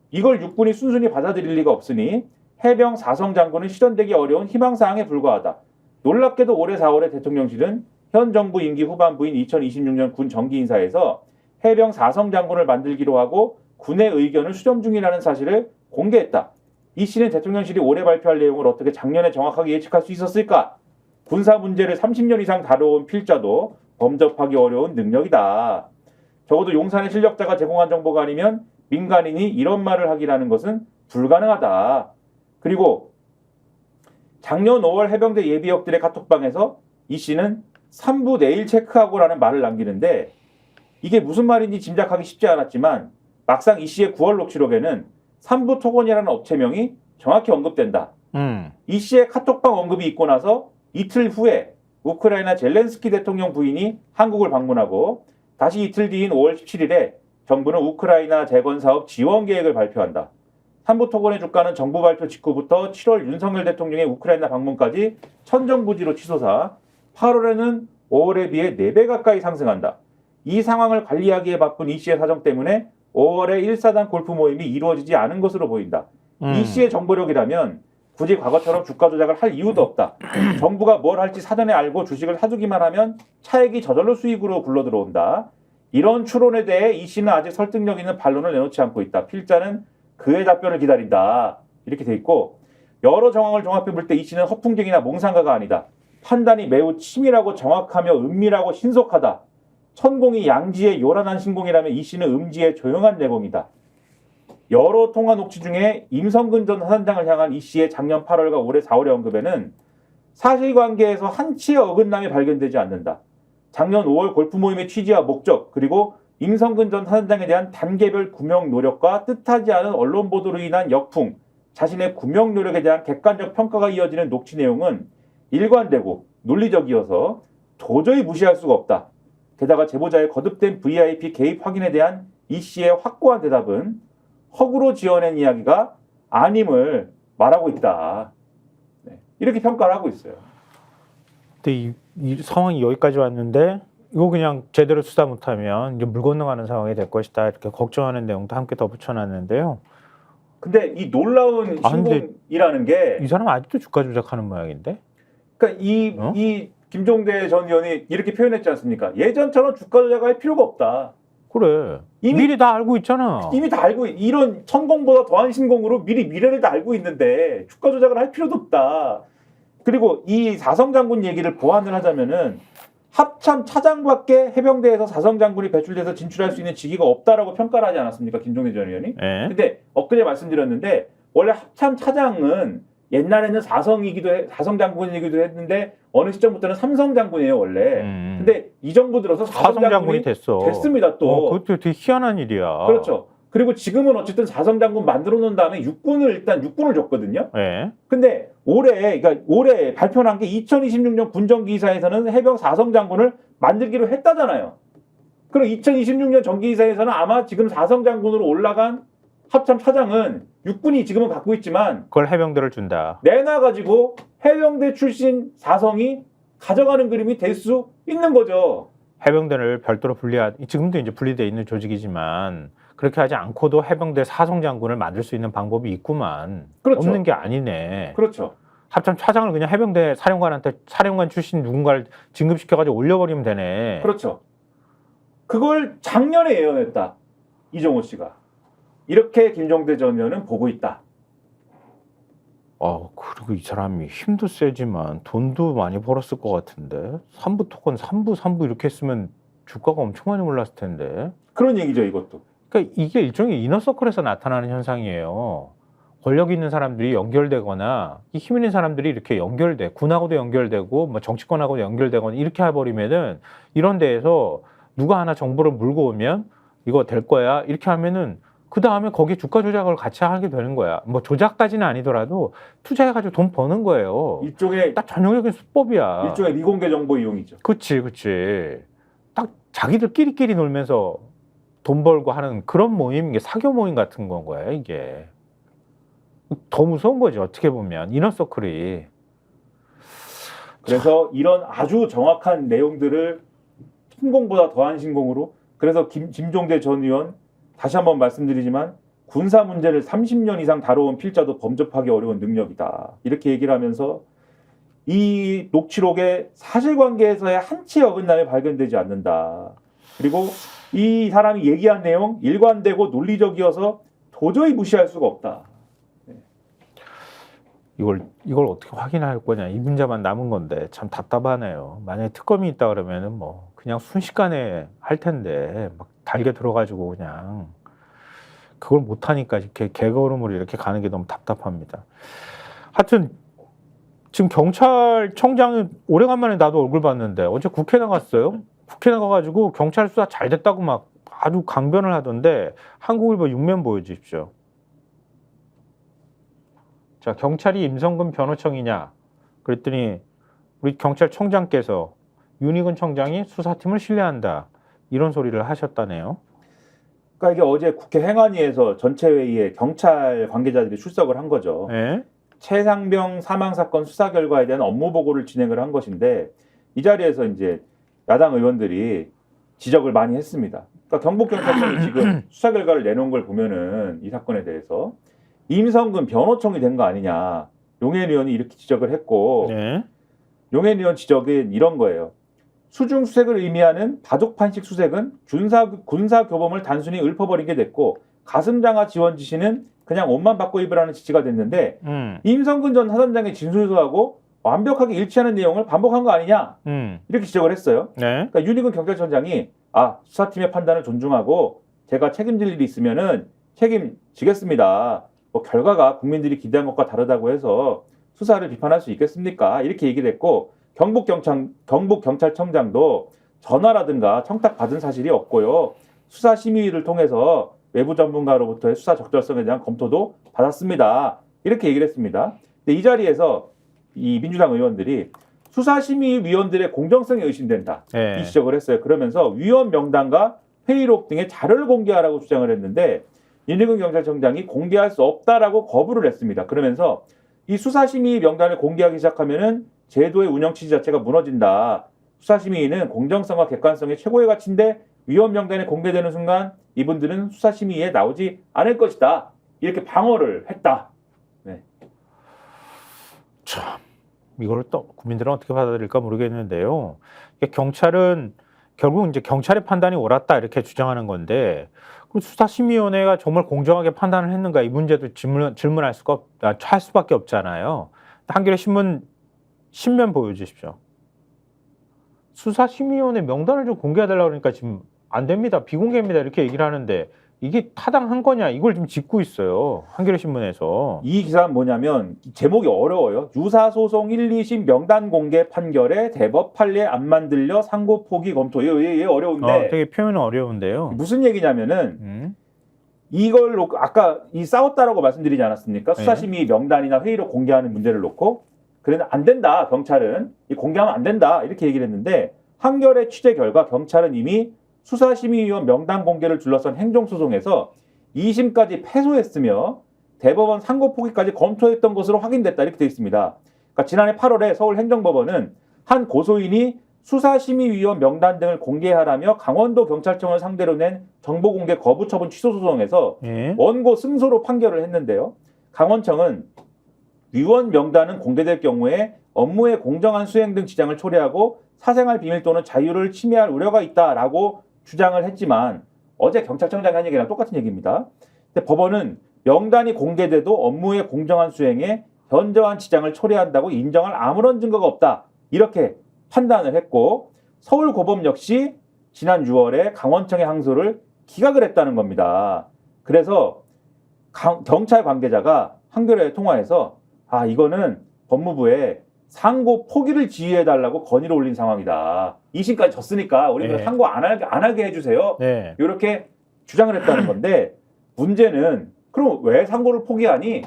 이걸 육군이 순순히 받아들일 리가 없으니 해병 4성 장군은 실현되기 어려운 희망사항에 불과하다. 놀랍게도 올해 4월에 대통령실은 현 정부 임기 후반부인 2026년 군 정기인사에서 해병 4성 장군을 만들기로 하고 군의 의견을 수렴 중이라는 사실을 공개했다. 이 씨는 대통령실이 올해 발표할 내용을 어떻게 작년에 정확하게 예측할 수 있었을까? 군사 문제를 30년 이상 다뤄온 필자도 범접하기 어려운 능력이다. 적어도 용산의 실력자가 제공한 정보가 아니면 민간인이 이런 말을 하기라는 것은 불가능하다. 그리고 작년 5월 해병대 예비역들의 카톡방에서 이 씨는 3부 내일 체크하고라는 말을 남기는데 이게 무슨 말인지 짐작하기 쉽지 않았지만 막상 이 씨의 9월 녹취록에는 3부 토건이라는 업체명이 정확히 언급된다. 이 씨의 카톡방 언급이 있고 나서 이틀 후에 우크라이나 젤렌스키 대통령 부인이 한국을 방문하고 다시 이틀 뒤인 5월 17일에 정부는 우크라이나 재건 사업 지원 계획을 발표한다. 3부 토건의 주가는 정부 발표 직후부터 7월 윤석열 대통령의 우크라이나 방문까지 천정부지로 치솟아 8월에는 5월에 비해 4배 가까이 상승한다. 이 상황을 관리하기에 바쁜 이 씨의 사정 때문에 5월에 1사단 골프 모임이 이루어지지 않은 것으로 보인다. 이 씨의 정보력이라면 굳이 과거처럼 주가 조작을 할 이유도 없다. 정부가 뭘 할지 사전에 알고 주식을 사두기만 하면 차액이 저절로 수익으로 굴러들어온다. 이런 추론에 대해 이 씨는 아직 설득력 있는 반론을 내놓지 않고 있다. 필자는 그의 답변을 기다린다. 이렇게 돼 있고 여러 정황을 종합해 볼 때 이 씨는 허풍쟁이나 몽상가가 아니다. 판단이 매우 치밀하고 정확하며 은밀하고 신속하다. 천공이 양지의 요란한 신공이라면 이 씨는 음지의 조용한 내공이다. 여러 통화 녹취 중에 임성근 전 사단장을 향한 이 씨의 작년 8월과 올해 4월의 언급에는 사실관계에서 한치의 어긋남이 발견되지 않는다. 작년 5월 골프 모임의 취지와 목적 그리고 임성근 전 사단장에 대한 단계별 구명 노력과 뜻하지 않은 언론 보도로 인한 역풍, 자신의 구명 노력에 대한 객관적 평가가 이어지는 녹취 내용은 일관되고 논리적이어서 도저히 무시할 수가 없다. 게다가 제보자의 거듭된 VIP 개입 확인에 대한 이 씨의 확고한 대답은 허구로 지어낸 이야기가 아님을 말하고 있다. 네. 이렇게 평가를 하고 있어요. 근데 이 상황이 여기까지 왔는데 이거 그냥 제대로 수사 못하면 이제 물 건너가는 상황이 될 것이다. 이렇게 걱정하는 내용도 함께 더 붙여놨는데요. 근데 이 놀라운 신공이라는 게 이 사람 아직도 주가 조작하는 모양인데? 그러니까 이 김종대 전 의원이 이렇게 표현했지 않습니까? 예전처럼 주가 조작할 필요가 없다. 그래. 미리 다 알고 있잖아. 이미 다 알고 이런 천공보다 더한 신공으로 미리 미래를 다 알고 있는데 주가 조작을 할 필요도 없다. 그리고 이 사성 장군 얘기를 보완을 하자면은 합참 차장밖에 해병대에서 사성 장군이 배출돼서 진출할 수 있는 직위가 없다라고 평가를 하지 않았습니까? 김종대 전 의원이. 네. 근데 엊그제 말씀드렸는데 원래 합참 차장은 옛날에는 사성 장군이기도 했는데 어느 시점부터는 삼성 장군이에요 원래. 근데 이 정부 들어서 사성 장군이 됐습니다 또. 그것도 되게 희한한 일이야. 그렇죠. 그리고 지금은 어쨌든 사성 장군 만들어 놓은 다음에 육군을 줬거든요. 네. 근데 올해 발표한 게 2026년 군정기사에서는 해병 사성 장군을 만들기로 했다잖아요. 그럼 2026년 정기사에서는 아마 지금 사성 장군으로 올라간 합참 차장은 육군이 지금은 갖고 있지만 그걸 해병대를 준다. 내놔가지고 해병대 출신 사성이 가져가는 그림이 될 수 있는 거죠. 해병대를 별도로 지금도 이제 분리되어 있는 조직이지만 그렇게 하지 않고도 해병대 사성 장군을 만들 수 있는 방법이 있구만. 그렇죠. 없는 게 아니네. 그렇죠. 합참 차장을 그냥 해병대 사령관한테 사령관 출신 누군가를 진급시켜가지고 올려버리면 되네. 그렇죠. 그걸 작년에 예언했다. 이정호 씨가. 이렇게 김종대 전 의원은 보고 있다. 그리고 이 사람이 힘도 세지만 돈도 많이 벌었을 것 같은데 3부 토건 3부 이렇게 했으면 주가가 엄청 많이 올랐을 텐데. 그런 얘기죠 이것도. 그러니까 이게 일종의 이너서클에서 나타나는 현상이에요. 권력 있는 사람들이 연결되거나 힘 있는 사람들이 이렇게 군하고도 연결되고 뭐 정치권하고도 연결되거나 이렇게 해버리면은 이런 데에서 누가 하나 정보를 물고 오면 이거 될 거야 이렇게 하면은 그 다음에 거기에 주가 조작을 같이 하게 되는 거야. 뭐 조작까지는 아니더라도 투자해가지고 돈 버는 거예요. 일종의 딱 전형적인 수법이야. 일종의 미공개 정보 이용이죠. 그치. 딱 자기들끼리 놀면서 돈 벌고 하는 그런 모임, 이게 사교 모임 같은 건 거야, 이게. 더 무서운 거지, 어떻게 보면. 이너서클이. 그래서 이런 아주 정확한 내용들을 신공보다 더한 신공으로 그래서 김종대 전 의원 다시 한번 말씀드리지만 군사 문제를 30년 이상 다뤄온 필자도 범접하기 어려운 능력이다. 이렇게 얘기를 하면서 이 녹취록의 사실관계에서의 한치의 어긋남이 발견되지 않는다. 그리고 이 사람이 얘기한 내용 일관되고 논리적이어서 도저히 무시할 수가 없다. 이걸 어떻게 확인할 거냐 이 문제만 남은 건데 참 답답하네요. 만약에 특검이 있다 그러면은 뭐 그냥 순식간에 할 텐데 막 달게 들어가지고 그냥 그걸 못 하니까 이렇게 개걸음으로 이렇게 가는 게 너무 답답합니다. 하여튼 지금 경찰청장이 오래간만에 나도 얼굴 봤는데 어제 국회 나갔어요. 국회 나가가지고 경찰 수사 잘 됐다고 막 아주 강변을 하던데 한국일보 6면 보여주십시오. 자, 경찰이 임성근 변호청이냐? 그랬더니 우리 경찰청장께서 윤희근 청장이 수사팀을 신뢰한다. 이런 소리를 하셨다네요. 그러니까 이게 어제 국회 행안위에서 전체 회의에 경찰 관계자들이 출석을 한 거죠. 네? 최상병 사망 사건 수사 결과에 대한 업무 보고를 진행을 한 것인데 이 자리에서 이제 야당 의원들이 지적을 많이 했습니다. 그러니까 경북경찰청이 지금 수사 결과를 내놓은 걸 보면은 이 사건에 대해서 임성근 변호청이 된 거 아니냐. 용해인 의원이 이렇게 지적을 했고 네. 용해인 의원 지적은 이런 거예요. 수중수색을 의미하는 바둑판식 수색은 군사 교범을 단순히 읊어버린 게 됐고 가슴장화 지원 지시는 그냥 옷만 바꿔 입으라는 지시가 됐는데 임성근 전 사단장의 진술서하고 완벽하게 일치하는 내용을 반복한 거 아니냐 이렇게 지적을 했어요. 네. 그러니까 윤희근 경찰청장이 수사팀의 판단을 존중하고 제가 책임질 일이 있으면은 책임지겠습니다. 뭐 결과가 국민들이 기대한 것과 다르다고 해서 수사를 비판할 수 있겠습니까? 이렇게 얘기를 했고 경북경찰청장도 전화라든가 청탁 받은 사실이 없고요. 수사심의위를 통해서 외부 전문가로부터의 수사 적절성에 대한 검토도 받았습니다. 이렇게 얘기를 했습니다. 근데 이 자리에서 이 민주당 의원들이 수사심의위원들의 공정성이 의심된다. 네. 이 지적을 했어요. 그러면서 위원 명단과 회의록 등의 자료를 공개하라고 주장을 했는데 윤희근 경찰청장이 공개할 수 없다라고 거부를 했습니다. 그러면서 이 수사심의 명단을 공개하기 시작하면은 제도의 운영 취지 자체가 무너진다. 수사심의는 공정성과 객관성의 최고의 가치인데 위원 명단이 공개되는 순간 이분들은 수사심의에 나오지 않을 것이다. 이렇게 방어를 했다. 네. 참, 이거를 또 국민들은 어떻게 받아들일까 모르겠는데요. 경찰은 결국 이제 경찰의 판단이 옳았다 이렇게 주장하는 건데 수사심의위원회가 정말 공정하게 판단을 했는가 이 문제도 질문할 할 수밖에 없잖아요. 한겨레 신면 보여주십시오. 수사심의위원회 명단을 좀 공개해달라고 그러니까 지금 안 됩니다. 비공개입니다. 이렇게 얘기를 하는데 이게 타당한 거냐 이걸 좀 짚고 있어요. 한겨레 신문에서. 이 기사는 뭐냐면 제목이 어려워요. 유사소송 1, 2심 명단 공개 판결에 대법 판례 안 만들려 상고 포기 검토. 이게 어려운데. 되게 표현은 어려운데요. 무슨 얘기냐면은 이걸로 아까 이 싸웠다라고 말씀드리지 않았습니까? 수사심의 명단이나 회의로 공개하는 문제를 놓고 그래도 안 된다. 경찰은 공개하면 안 된다. 이렇게 얘기를 했는데 한겨레 취재 결과 경찰은 이미 수사심의위원 명단 공개를 둘러싼 행정소송에서 2심까지 패소했으며 대법원 상고 포기까지 검토했던 것으로 확인됐다 이렇게 되어 있습니다. 그러니까 지난해 8월에 서울행정법원은 한 고소인이 수사심의위원 명단 등을 공개하라며 강원도 경찰청을 상대로 낸 정보공개 거부 처분 취소 소송에서 원고 승소로 판결을 했는데요. 강원청은 위원 명단은 공개될 경우에 업무의 공정한 수행 등 지장을 초래하고 사생활 비밀 또는 자유를 침해할 우려가 있다라고 주장을 했지만 어제 경찰청장이 한 얘기랑 똑같은 얘기입니다. 근데 법원은 명단이 공개돼도 업무의 공정한 수행에 현저한 지장을 초래한다고 인정할 아무런 증거가 없다. 이렇게 판단을 했고 서울고법 역시 지난 6월에 강원청의 항소를 기각을 했다는 겁니다. 그래서 경찰 관계자가 한겨레 통화에서 이거는 법무부에 상고 포기를 지휘해달라고 건의를 올린 상황이다. 2심까지 졌으니까 우리는 상고 안 하게 해주세요. 이렇게 주장을 했다는 건데 문제는 그럼 왜 상고를 포기하니?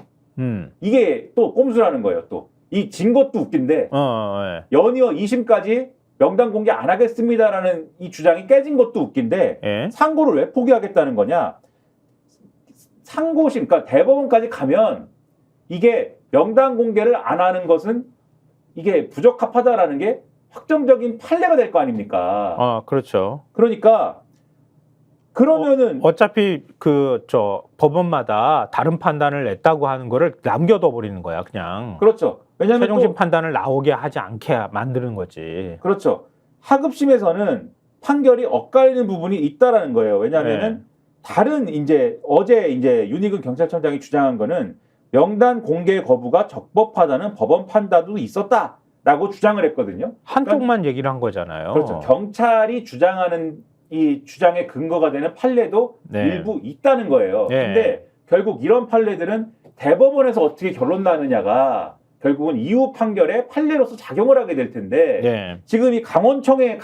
이게 또 꼼수라는 거예요. 또 이 진 것도 웃긴데 연이어 2심까지 명단 공개 안 하겠습니다라는 이 주장이 깨진 것도 웃긴데 상고를 왜 포기하겠다는 거냐? 상고심, 그러니까 대법원까지 가면 이게 명단 공개를 안 하는 것은 이게 부적합하다라는 게 확정적인 판례가 될 거 아닙니까? 그렇죠. 그러니까 그러면은 어차피 법원마다 다른 판단을 냈다고 하는 거를 남겨둬 버리는 거야, 그냥. 그렇죠. 왜냐하면 최종심 판단을 나오게 하지 않게 만드는 거지. 그렇죠. 하급심에서는 판결이 엇갈리는 부분이 있다라는 거예요. 왜냐하면은 다른 어제 윤희근 경찰청장이 주장한 거는 명단 공개 거부가 적법하다는 법원 판단도 있었다라고 주장을 했거든요. 한쪽만 얘기를 한 거잖아요. 그렇죠. 경찰이 주장하는 이 주장의 근거가 되는 판례도 일부 있다는 거예요. 근데 결국 이런 판례들은 대법원에서 어떻게 결론 나느냐가 결국은 이후 판결에 판례로서 작용을 하게 될 텐데 지금 이 강원청에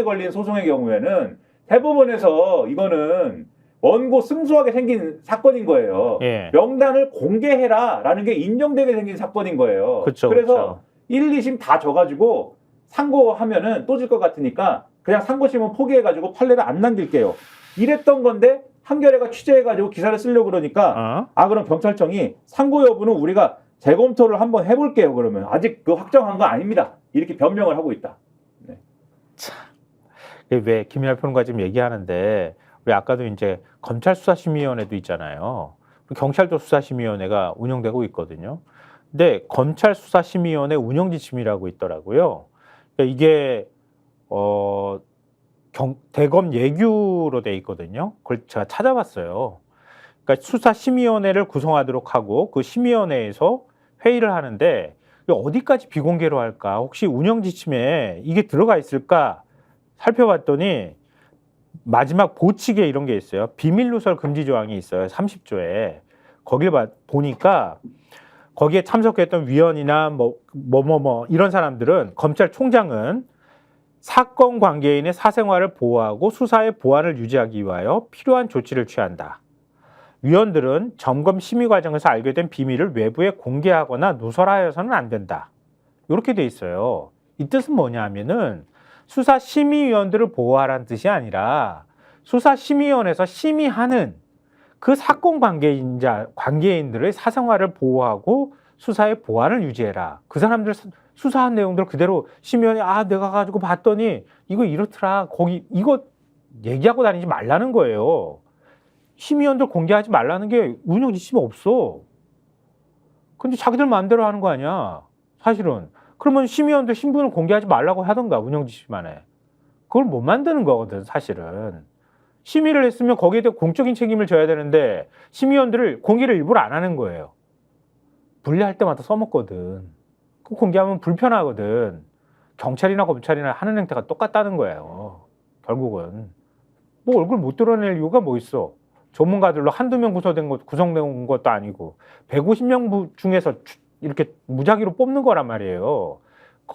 걸린 소송의 경우에는 대법원에서 이거는 원고 승소하게 생긴 사건인 거예요. 명단을 공개해라라는 게 인정되게 생긴 사건인 거예요. 그래서 그쵸. 1, 2심 다 져가지고 상고하면은 또 질 것 같으니까 그냥 상고심은 포기해가지고 판례를 안 남길게요. 이랬던 건데 한겨레가 취재해가지고 기사를 쓰려고 그러니까 그럼 경찰청이 상고 여부는 우리가 재검토를 한번 해볼게요. 그러면 아직 확정한 거 아닙니다. 이렇게 변명을 하고 있다. 참, 왜 김연아 평론가 지금 얘기하는데 우리 아까도 이제 검찰 수사심의위원회도 있잖아요. 경찰도 수사심의위원회가 운영되고 있거든요. 근데 검찰 수사심의위원회 운영 지침이라고 있더라고요. 그러니까 이게 대검 예규로 돼 있거든요. 그걸 제가 찾아봤어요. 그러니까 수사심의위원회를 구성하도록 하고 그 심의위원회에서 회의를 하는데 어디까지 비공개로 할까? 혹시 운영 지침에 이게 들어가 있을까? 살펴봤더니 마지막 보칙에 이런 게 있어요. 비밀 누설 금지 조항이 있어요. 30조에. 거길 보니까 거기에 참석했던 위원이나 이런 사람들은 검찰총장은 사건 관계인의 사생활을 보호하고 수사의 보안을 유지하기 위하여 필요한 조치를 취한다. 위원들은 점검 심의 과정에서 알게 된 비밀을 외부에 공개하거나 누설하여서는 안 된다. 이렇게 돼 있어요. 이 뜻은 뭐냐 하면은 수사심의위원들을 보호하라는 뜻이 아니라 수사심의위원회에서 심의하는 그 사건 관계인들의 사생활을 보호하고 수사의 보안을 유지해라. 그 사람들 수사한 내용들 그대로 심의위원회 내가 가지고 봤더니 이거 이렇더라. 거기 이거 얘기하고 다니지 말라는 거예요. 심의위원들 공개하지 말라는 게 운영 지침이 없어. 근데 자기들 마음대로 하는 거 아니야. 사실은. 그러면 심의위원들 신분을 공개하지 말라고 하던가 운영 지침안에. 그걸 못 만드는 거거든 사실은. 심의를 했으면 거기에 대해 공적인 책임을 져야 되는데 심의위원들을 공개를 일부러 안 하는 거예요. 분리할 때마다 써먹거든. 그 공개하면 불편하거든. 경찰이나 검찰이나 하는 행태가 똑같다는 거예요. 결국은. 뭐 얼굴 못 드러낼 이유가 뭐 있어. 전문가들로 한두 명 구성된 것도 아니고 150명 중에서 이렇게 무작위로 뽑는 거란 말이에요.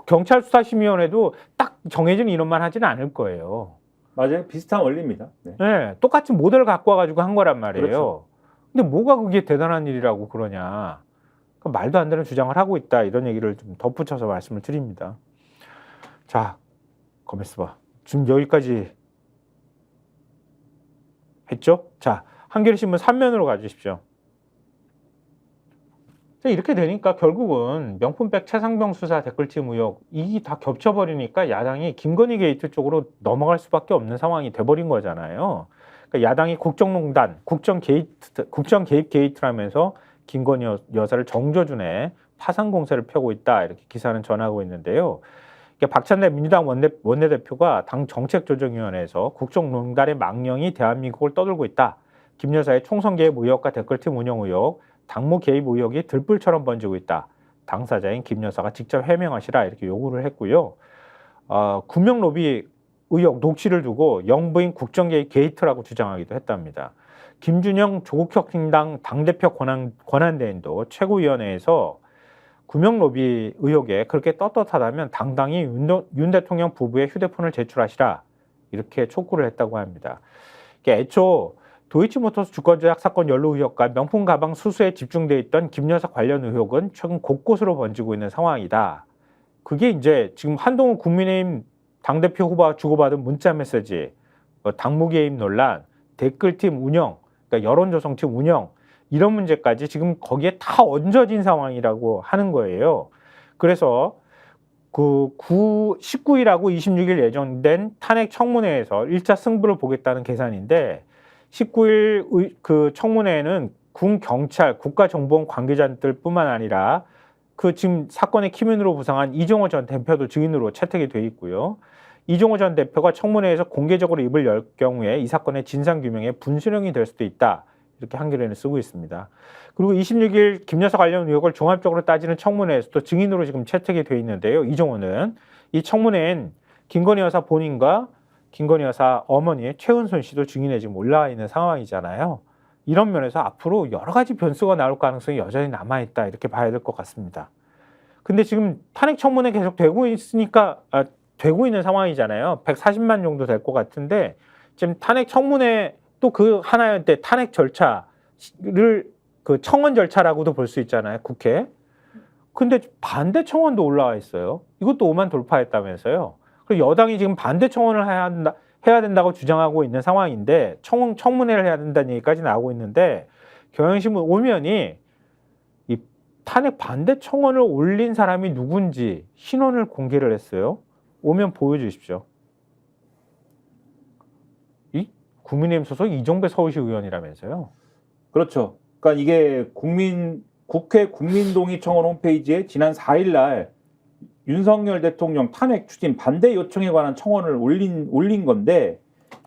경찰 수사심의위원회도 딱 정해진 인원만 하지는 않을 거예요. 맞아요. 비슷한 원리입니다. 네. 네, 똑같이 모델을 갖고 와가지고 한 거란 말이에요. 그렇죠. 근데 뭐가 그게 대단한 일이라고 그러냐. 그러니까 말도 안 되는 주장을 하고 있다. 이런 얘기를 좀 덧붙여서 말씀을 드립니다. 자, 가만있어. 지금 여기까지 했죠? 자, 한겨레신문 3면으로 가주십시오. 자, 이렇게 되니까 결국은 명품백 최상병 수사 댓글팀 의혹 이게 다 겹쳐버리니까 야당이 김건희 게이트 쪽으로 넘어갈 수밖에 없는 상황이 돼버린 거잖아요. 그러니까 야당이 국정농단, 국정 개입 게이트라면서 김건희 여사를 정조준에 파상 공세를 펴고 있다 이렇게 기사는 전하고 있는데요. 박찬대 민주당 원내대표가 당 정책조정위원회에서 국정농단의 망령이 대한민국을 떠들고 있다. 김 여사의 총선 개입 의혹과 댓글팀 운영 의혹, 당무 개입 의혹이 들불처럼 번지고 있다. 당사자인 김 여사가 직접 해명하시라 이렇게 요구를 했고요. 구명 로비 의혹 녹취를 두고 영부인 국정 개입 게이트라고 주장하기도 했답니다. 김준영 조국혁신당 당대표 권한대행도 최고위원회에서 구명 로비 의혹에 그렇게 떳떳하다면 당당히 윤 대통령 부부의 휴대폰을 제출하시라 이렇게 촉구를 했다고 합니다. 애초 도이치모터스 주가조작 사건 연루 의혹과 명품 가방 수수에 집중돼 있던 김 여사 관련 의혹은 최근 곳곳으로 번지고 있는 상황이다. 그게 이제 지금 한동훈 국민의힘 당대표 후보와 주고받은 문자 메시지, 당무 개입 논란, 댓글팀 운영, 그러니까 여론조성팀 운영 이런 문제까지 지금 거기에 다 얹어진 상황이라고 하는 거예요. 그래서 그 19일하고 26일 예정된 탄핵 청문회에서 1차 승부를 보겠다는 계산인데 19일 그 청문회에는 군 경찰 국가정보원 관계자들뿐만 아니라 그 지금 사건의 키맨으로 부상한 이종호 전 대표도 증인으로 채택이 돼 있고요. 이종호 전 대표가 청문회에서 공개적으로 입을 열 경우에 이 사건의 진상규명에 분수령이 될 수도 있다. 이렇게 한겨레는 쓰고 있습니다. 그리고 26일 김 여사 관련 의혹을 종합적으로 따지는 청문회에서도 증인으로 지금 채택이 돼 있는데요. 이종호는 이 청문회엔 김건희 여사 본인과 김건희 여사 어머니 최은순 씨도 증인에 지금 올라와 있는 상황이잖아요. 이런 면에서 앞으로 여러 가지 변수가 나올 가능성이 여전히 남아있다 이렇게 봐야 될 것 같습니다. 근데 지금 탄핵 청문회 계속 되고 있으니까 되고 있는 상황이잖아요. 140만 정도 될 것 같은데 지금 탄핵 청문회 또 그 하나였는데 탄핵 절차를 그 청원 절차라고도 볼 수 있잖아요. 국회. 근데 반대 청원도 올라와 있어요. 이것도 5만 돌파했다면서요. 그리고 여당이 지금 반대 청원을 해야 된다고 주장하고 있는 상황인데 청문회를 해야 된다는 얘기까지 나오고 있는데 경향신문 오면이 이 탄핵 반대 청원을 올린 사람이 누군지 신원을 공개를 했어요. 오면 보여주십시오. 이 국민의힘 소속 이종배 서울시 의원이라면서요. 그렇죠. 그러니까 이게 국회 국민동의 청원 홈페이지에 지난 4일 날 윤석열 대통령 탄핵 추진 반대 요청에 관한 청원을 올린 건데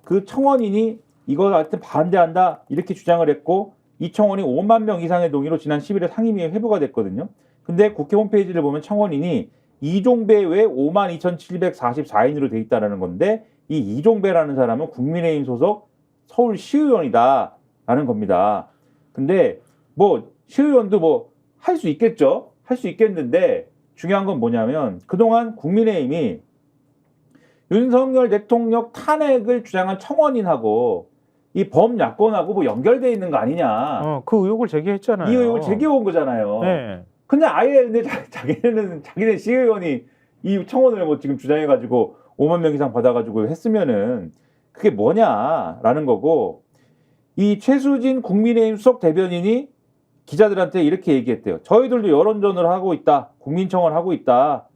그 청원인이 이거 하여튼 반대한다 이렇게 주장을 했고 이 청원이 5만 명 이상의 동의로 지난 10일에 상임위에 회부가 됐거든요. 근데 국회 홈페이지를 보면 청원인이 이종배 외 52,744인으로 돼 있다는 건데 이 이종배라는 사람은 국민의힘 소속 서울시의원이다라는 겁니다. 근데 뭐 시의원도 뭐 할 수 있겠죠. 할 수 있겠는데 중요한 건 뭐냐면 그동안 국민의힘이 윤석열 대통령 탄핵을 주장한 청원인하고 이 범야권하고 뭐 연결돼 있는 거 아니냐. 그 의혹을 제기했잖아요. 이 의혹을 제기해온 거잖아요. 네. 근데 아예 근데 자기네 시의원이 이 청원을 뭐 지금 주장해가지고 5만 명 이상 받아가지고 했으면은 그게 뭐냐라는 거고 이 최수진 국민의힘 수석 대변인이 기자들한테 이렇게 얘기했대요. 저희들도 여론전을 하고 있다. 국민청원 하고 있다.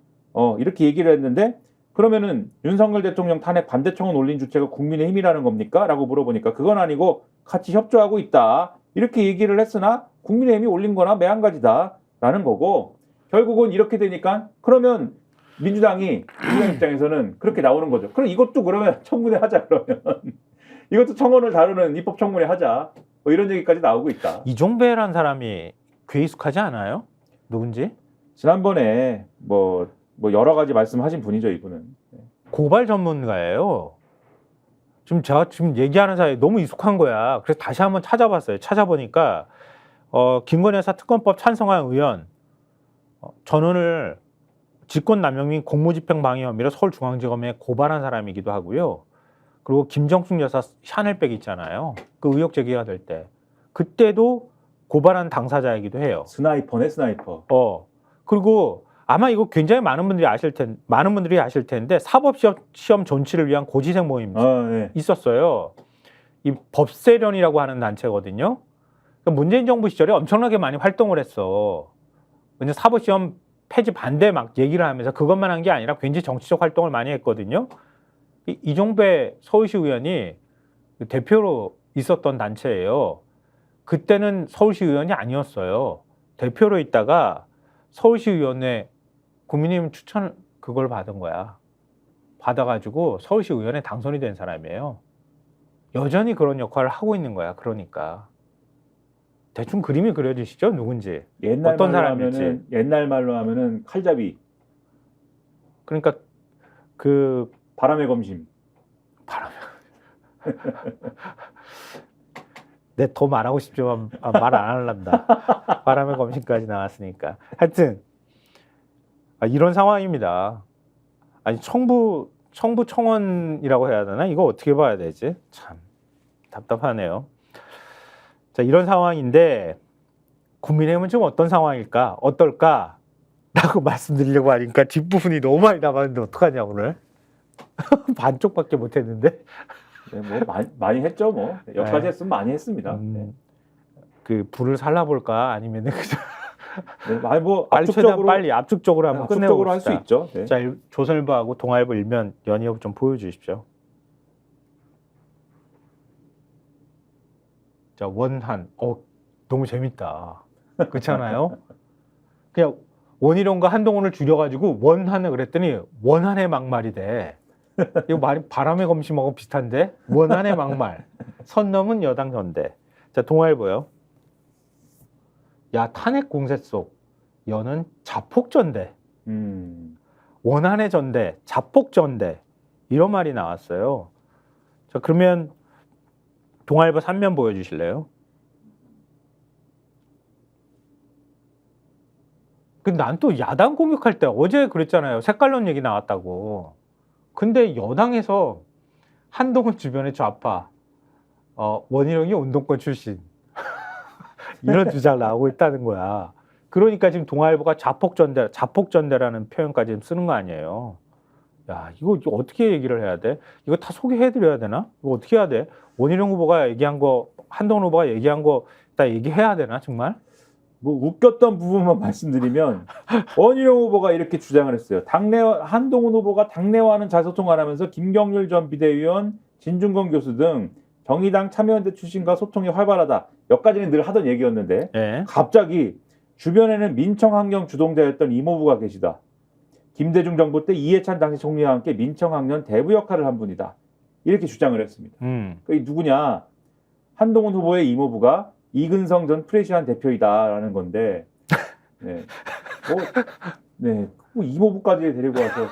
이렇게 얘기를 했는데 그러면은 윤석열 대통령 탄핵 반대 청원 올린 주체가 국민의힘이라는 겁니까? 라고 물어보니까 그건 아니고 같이 협조하고 있다. 이렇게 얘기를 했으나 국민의힘이 올린 거나 매한가지다. 라는 거고 결국은 이렇게 되니까 그러면 민주당 입장에서는 그렇게 나오는 거죠. 그럼 이것도 그러면 청문회 하자 그러면 이것도 청원을 다루는 입법 청문회 하자. 뭐 이런 얘기까지 나오고 있다. 이종배라는 사람이 귀에 익숙하지 않아요? 누군지? 지난번에 뭐 여러 가지 말씀하신 분이죠, 이분은. 고발 전문가예요. 제가 얘기하는 사이에 너무 익숙한 거야. 그래서 다시 한번 찾아봤어요. 찾아보니까 김건희 여사 특검법 찬성한 의원 전원을 직권남용 및 공무집행 방해 혐의로 서울중앙지검에 고발한 사람이기도 하고요. 그리고 김정숙 여사 샤넬백 있잖아요. 그 의혹 제기가 될 때 그때도 고발한 당사자이기도 해요. 스나이퍼네, 스나이퍼. 그리고 아마 이거 굉장히 많은 분들이 아실 텐데 사법시험 존치를 위한 고지생 모임 네. 있었어요. 이 법세련이라고 하는 단체거든요. 문재인 정부 시절에 엄청나게 많이 활동을 했어. 근데 사법시험 폐지 반대 막 얘기를 하면서 그것만 한 게 아니라 굉장히 정치적 활동을 많이 했거든요. 이종배 서울시 의원이 대표로 있었던 단체예요. 그때는 서울시 의원이 아니었어요. 대표로 있다가 서울시의원회 국민의힘 추천 그걸 받은 거야. 받아가지고 서울시 의원에 당선이 된 사람이에요. 여전히 그런 역할을 하고 있는 거야. 그러니까 대충 그림이 그려지시죠? 누군지 어떤 사람일지. 옛날 말로 하면은 칼잡이. 그러니까 그 바람의 검심. 내 더 말하고 싶지만 말 안 할란다. 바람의 검심까지 나왔으니까. 하여튼 이런 상황입니다. 아니 청부 청원이라고 해야 되나? 이거 어떻게 봐야 되지? 참 답답하네요. 자, 이런 상황인데 국민의힘은 지금 어떤 상황일까? 어떨까? 라고 말씀드리려고 하니까 뒷부분이 너무 많이 남았는데 어떡하냐 오늘. 반쪽밖에 못했는데. 네, 뭐 많이 했죠, 뭐. 여기까지 했으면 많이 했습니다. 그 불을 살라볼까 아니면은 네, 뭐 빨리 압축적으로 한번 끝내고 할 수 있죠. 네. 자, 조선일보하고 동아일보 일면 연이어 좀 보여주십시오. 자, 원한. 너무 재밌다. 그렇잖아요? 그냥 원희룡과 한동훈을 줄여가지고 원한을 그랬더니 원한의 막말이 돼. 이거 말이 바람의 검심하고 비슷한데? 원한의 막말. 선 넘은 여당 전대. 자, 동아일보요. 야, 탄핵 공세 속 여는 자폭전대. 원한의 전대, 자폭전대. 이런 말이 나왔어요. 자, 그러면 동아일보 3면 보여주실래요? 근데 난 또 야당 공격할 때 어제 그랬잖아요. 색깔론 얘기 나왔다고. 근데 여당에서 한동훈 주변의 좌파, 원희룡이 운동권 출신 이런 주장 나오고 있다는 거야. 그러니까 지금 동아일보가 자폭전대라는 표현까지 쓰는 거 아니에요. 야, 이거 어떻게 얘기를 해야 돼? 이거 다 소개해드려야 되나? 이거 어떻게 해야 돼? 원희룡 후보가 얘기한 거, 한동훈 후보가 얘기한 거 다 얘기해야 되나 정말? 뭐 웃겼던 부분만 말씀드리면 원희룡 후보가 이렇게 주장을 했어요. 한동훈 후보가 당내와는 잘 소통하면서 김경률 전 비대위원, 진중권 교수 등 정의당 참여연대 출신과 소통이 활발하다. 여기까지는 늘 하던 얘기였는데 네. 갑자기 주변에는 민청학령 주동자였던 이모부가 계시다. 김대중 정부 때 이해찬 당시 총리와 함께 민청학령 대부 역할을 한 분이다. 이렇게 주장을 했습니다. 그 누구냐? 한동훈 후보의 이모부가 이근성 전 프레시안 대표이다라는 건데, 네, 뭐 이모부까지 데리고 와서,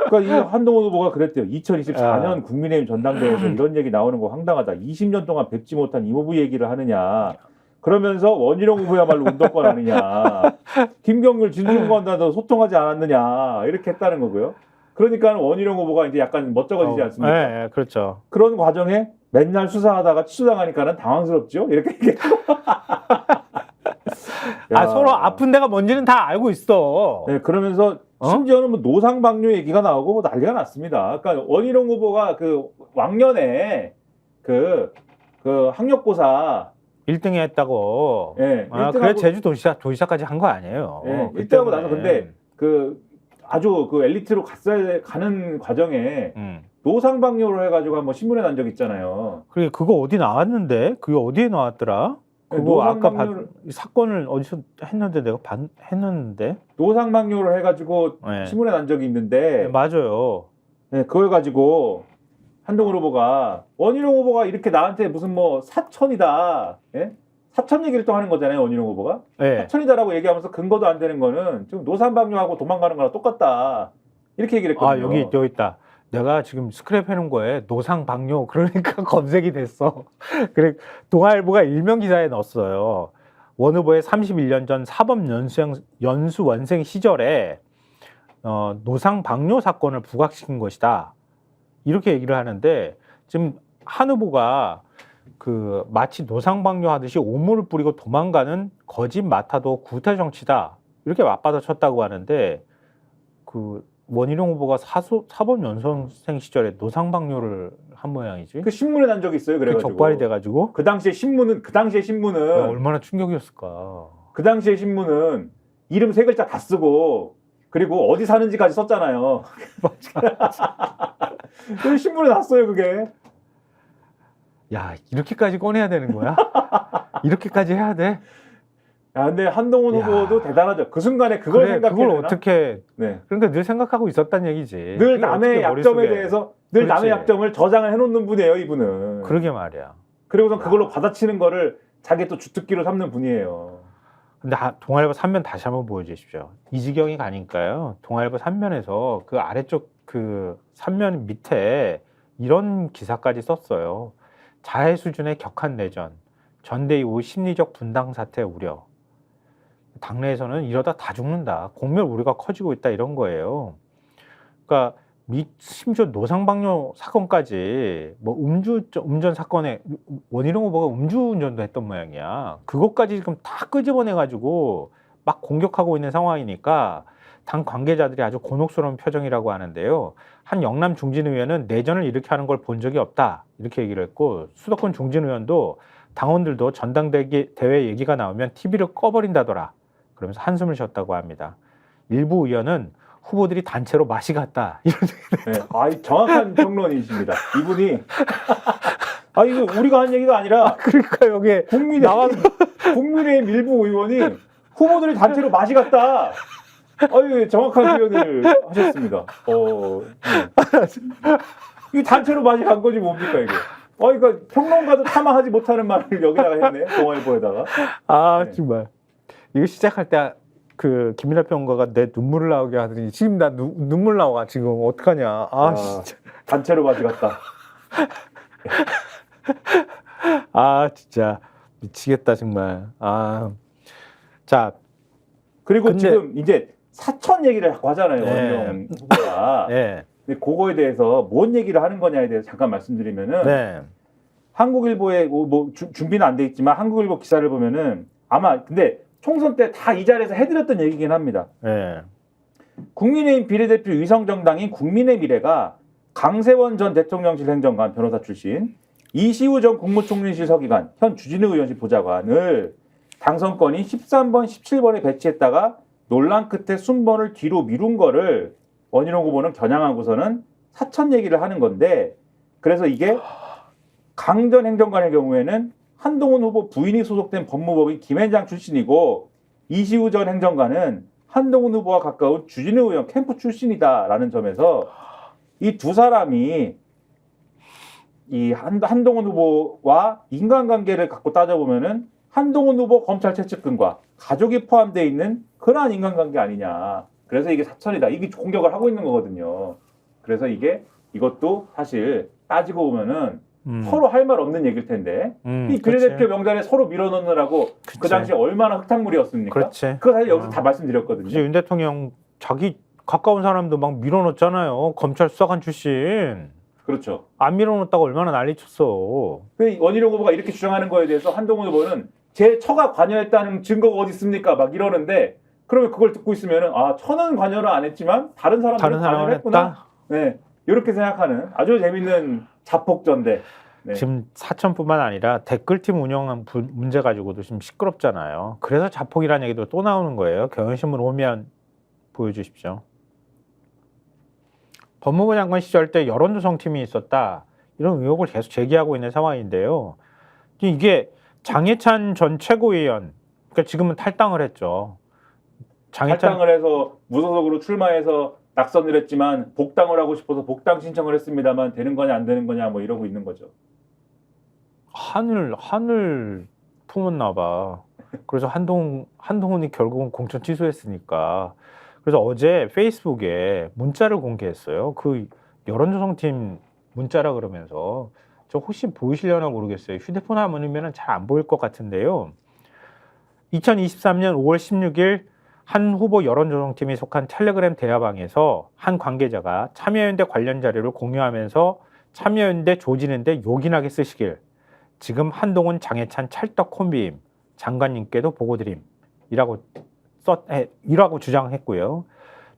그러니까 이 한동훈 후보가 그랬대요. 2024년 국민의힘 전당대회에서 이런 얘기 나오는 거 황당하다. 20년 동안 뵙지 못한 이모부 얘기를 하느냐. 그러면서 원희룡 후보야말로 운동권 아니냐. 김경률 진중권과도 소통하지 않았느냐. 이렇게 했다는 거고요. 그러니까 원희룡 후보가 이제 약간 멋쩍어지지 않습니까? 네, 그렇죠. 그런 과정에 맨날 수사하다가 취소당하니까는 당황스럽죠. 이렇게 얘기했고. 서로 아픈 데가 뭔지는 다 알고 있어. 네, 그러면서 심지어는 뭐 노상방뇨 얘기가 나오고 뭐 난리가 났습니다. 그러니까 원희룡 후보가 그 왕년에 그 학력고사 1등 했다고. 예, 그래 1등하고 제주 도시사까지 한 거 아니에요. 예, 그 1등하고 때문에. 나서 근데 그 아주 그 엘리트로 가는 과정에 노상방뇨를 해가지고 한번 신문에 난 적 있잖아요. 그게 그거 어디 나왔는데? 그게 어디에 나왔더라? 그거 아까 사건을 어디서 했는데 내가 했는데. 노상방뇨를 해가지고 네. 신문에 난 적이 있는데 네, 맞아요. 네, 그걸 가지고 한동훈 후보가 원희룡 후보가 이렇게 나한테 무슨 뭐 사천이다, 예? 사천 얘기를 또 하는 거잖아요, 원희룡 후보가. 네. 사천이다라고 얘기하면서 근거도 안 되는 거는 지금 노상방뇨하고 도망가는 거랑 똑같다. 이렇게 얘기를 했거든요. 여기 있다. 내가 지금 스크랩 해놓은 거에 노상방뇨 그러니까 검색이 됐어. 그래 동아일보가 일면 기사에 넣었어요. 원 후보의 31년 전 사법 연수원생 시절에 노상방뇨 사건을 부각시킨 것이다. 이렇게 얘기를 하는데 지금 한 후보가 그 마치 노상방뇨 하듯이 오물을 뿌리고 도망가는 거짓 마타도 구태 정치다. 이렇게 맞받아쳤다고 하는데 그 원희룡 후보가 사법 연수원생 시절에 노상방뇨를 한 모양이지. 그 신문에 난 적이 있어요. 그래가지고 적발이 돼가지고 그 당시에 신문은 얼마나 충격이었을까. 그 당시에 신문은 이름 3글자 다 쓰고 그리고 어디 사는지까지 썼잖아요. 그 신문에 났어요 그게. 야 이렇게까지 꺼내야 되는 거야? 이렇게까지 해야 돼? 야, 근데 한동훈 야. 후보도 대단하죠. 그 순간에 그걸 생각해. 그걸 어떻게? 네. 그러니까 늘 생각하고 있었단 얘기지. 늘 남의 약점에 머릿속에. 대해서 늘 그렇지. 남의 약점을 저장을 해놓는 분이에요, 이분은. 그러게 말이야. 그리고선 그걸로 받아치는 거를 자기 또 주특기로 삼는 분이에요. 근데 동아일보 3면 다시 한번 보여주십시오. 이지경이 가니까요. 동아일보 3면에서 그 아래쪽 그 3면 밑에 이런 기사까지 썼어요. 자해 수준의 격한 내전, 전대 이후 심리적 분당 사태 우려. 당내에서는 이러다 다 죽는다. 공멸 우려가 커지고 있다 이런 거예요. 그러니까 심지어 노상방뇨 사건까지 뭐 음주운전 사건에 원희룡 후보가 음주운전도 했던 모양이야. 그것까지 지금 다 끄집어내가지고 막 공격하고 있는 상황이니까 당 관계자들이 아주 곤혹스러운 표정이라고 하는데요. 한 영남 중진 의원은 내전을 일으켜 하는 걸 본 적이 없다 이렇게 얘기를 했고 수도권 중진 의원도 당원들도 전당대회 얘기가 나오면 TV를 꺼버린다더라. 그러면서 한숨을 쉬었다고 합니다. 일부 의원은 후보들이 단체로 맛이 갔다. 이런 네. 정확한 평론이십니다. 이분이 이거 우리가 한 얘기가 아니라 그러니까 여기에 국민의힘 일부 의원이 후보들이 단체로 맛이 갔다. 정확한 표현을 하셨습니다. 이게 단체로 맛이 간 거지 뭡니까 이게? 그러니까 평론가도 타마하지 못하는 말을 여기다가 했네. 동아일보에다가. 네. 정말 이거 시작할 때 그 김민하 평론가가 내 눈물을 나오게 하더니 지금 나 눈물 나와 지금 어떡하냐. 진짜 단체로 맛이 갔다. 진짜 미치겠다 정말. 자 그리고 지금 이제 사천 얘기를 하잖아요. 네. 원희룡 후보가. 네. 근데 그거에 대해서 뭔 얘기를 하는 거냐에 대해서 잠깐 말씀드리면은 네. 한국일보에 준비는 안 돼 있지만 한국일보 기사를 보면은 아마 근데 총선 때 다 이 자리에서 해드렸던 얘기긴 합니다. 네. 국민의힘 비례대표 위성정당인 국민의 미래가 강세원 전 대통령실 행정관 변호사 출신, 이시우 전 국무총리실 서기관, 현 주진우 의원실 보좌관을 당선권이 13번, 17번에 배치했다가 논란 끝에 순번을 뒤로 미룬 거를 원희룡 후보는 겨냥하고서는 사천 얘기를 하는 건데, 그래서 이게 강 전 행정관의 경우에는 한동훈 후보 부인이 소속된 법무법인 김앤장 출신이고 이시우 전 행정관은 한동훈 후보와 가까운 주진우 의원 캠프 출신이다라는 점에서 이 두 사람이 이 한동훈 후보와 인간관계를 갖고 따져보면은 한동훈 후보 검찰 채측근과 가족이 포함되어 있는 그러한 인간관계 아니냐. 그래서 이게 사천이다. 이게 공격을 하고 있는 거거든요. 그래서 이것도 사실 따지고 보면은 서로 할 말 없는 얘기일 텐데 이 비례대표 명단에 서로 밀어넣느라고 그 당시에 얼마나 흙탕물이었습니까? 그렇지. 그거 사실 여기서 다 말씀드렸거든요. 이제 윤 대통령 자기 가까운 사람도 막 밀어넣었잖아요. 검찰 수사관 출신. 그렇죠. 안 밀어넣었다고 얼마나 난리쳤어. 원희룡 후보가 이렇게 주장하는 거에 대해서 한동훈 후보는 제 처가 관여했다는 증거가 어디 있습니까? 막 이러는데 그러면 그걸 듣고 있으면은 처는 관여를 안 했지만 다른 사람들은 관여를 했구나. 네, 이렇게 생각하는 아주 재밌는 자폭전대. 네. 지금 사천뿐만 아니라 댓글팀 운영한 문제 가지고도 지금 시끄럽잖아요. 그래서 자폭이라는 얘기도 또 나오는 거예요. 경향신문 오면 보여주십시오. 법무부 장관 시절 때 여론조성팀이 있었다. 이런 의혹을 계속 제기하고 있는 상황인데요. 이게 장해찬 전 최고위원, 그러니까 지금은 탈당을 했죠. 탈당을 해서 무소속으로 출마해서 낙선을 했지만 복당을 하고 싶어서 복당 신청을 했습니다만 되는 거냐 안 되는 거냐 뭐 이러고 있는 거죠. 한을 품었나 봐. 그래서 한동훈이 결국은 공천 취소했으니까. 그래서 어제 페이스북에 문자를 공개했어요. 그 여론조성팀 문자라 그러면서 저 혹시 보이시려나 모르겠어요. 휴대폰 화면이면 잘 안 보일 것 같은데요. 2023년 5월 16일 한 후보 여론조성팀이 속한 텔레그램 대화방에서 한 관계자가 참여연대 관련 자료를 공유하면서 참여연대 조지는데 요긴하게 쓰시길 지금 한동훈 장해찬 찰떡 콤비임 장관님께도 보고드림 이라고 주장했고요.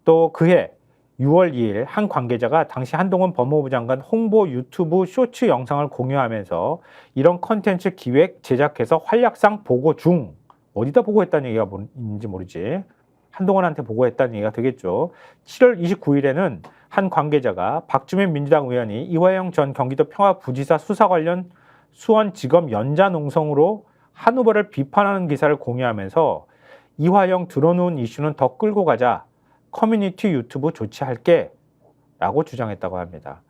또 그해 6월 2일 한 관계자가 당시 한동훈 법무부 장관 홍보 유튜브 쇼츠 영상을 공유하면서 이런 컨텐츠 기획 제작해서 활약상 보고 중 어디다 보고했다는 얘기가 뭔지 모르지. 한동훈한테 보고했다는 얘기가 되겠죠. 7월 29일에는 한 관계자가 박주민 민주당 의원이 이화영 전 경기도 평화부지사 수사 관련 수원지검 연좌농성으로 한 후보를 비판하는 기사를 공유하면서 이화영 들어놓은 이슈는 더 끌고 가자. 커뮤니티 유튜브 조치할게 라고 주장했다고 합니다.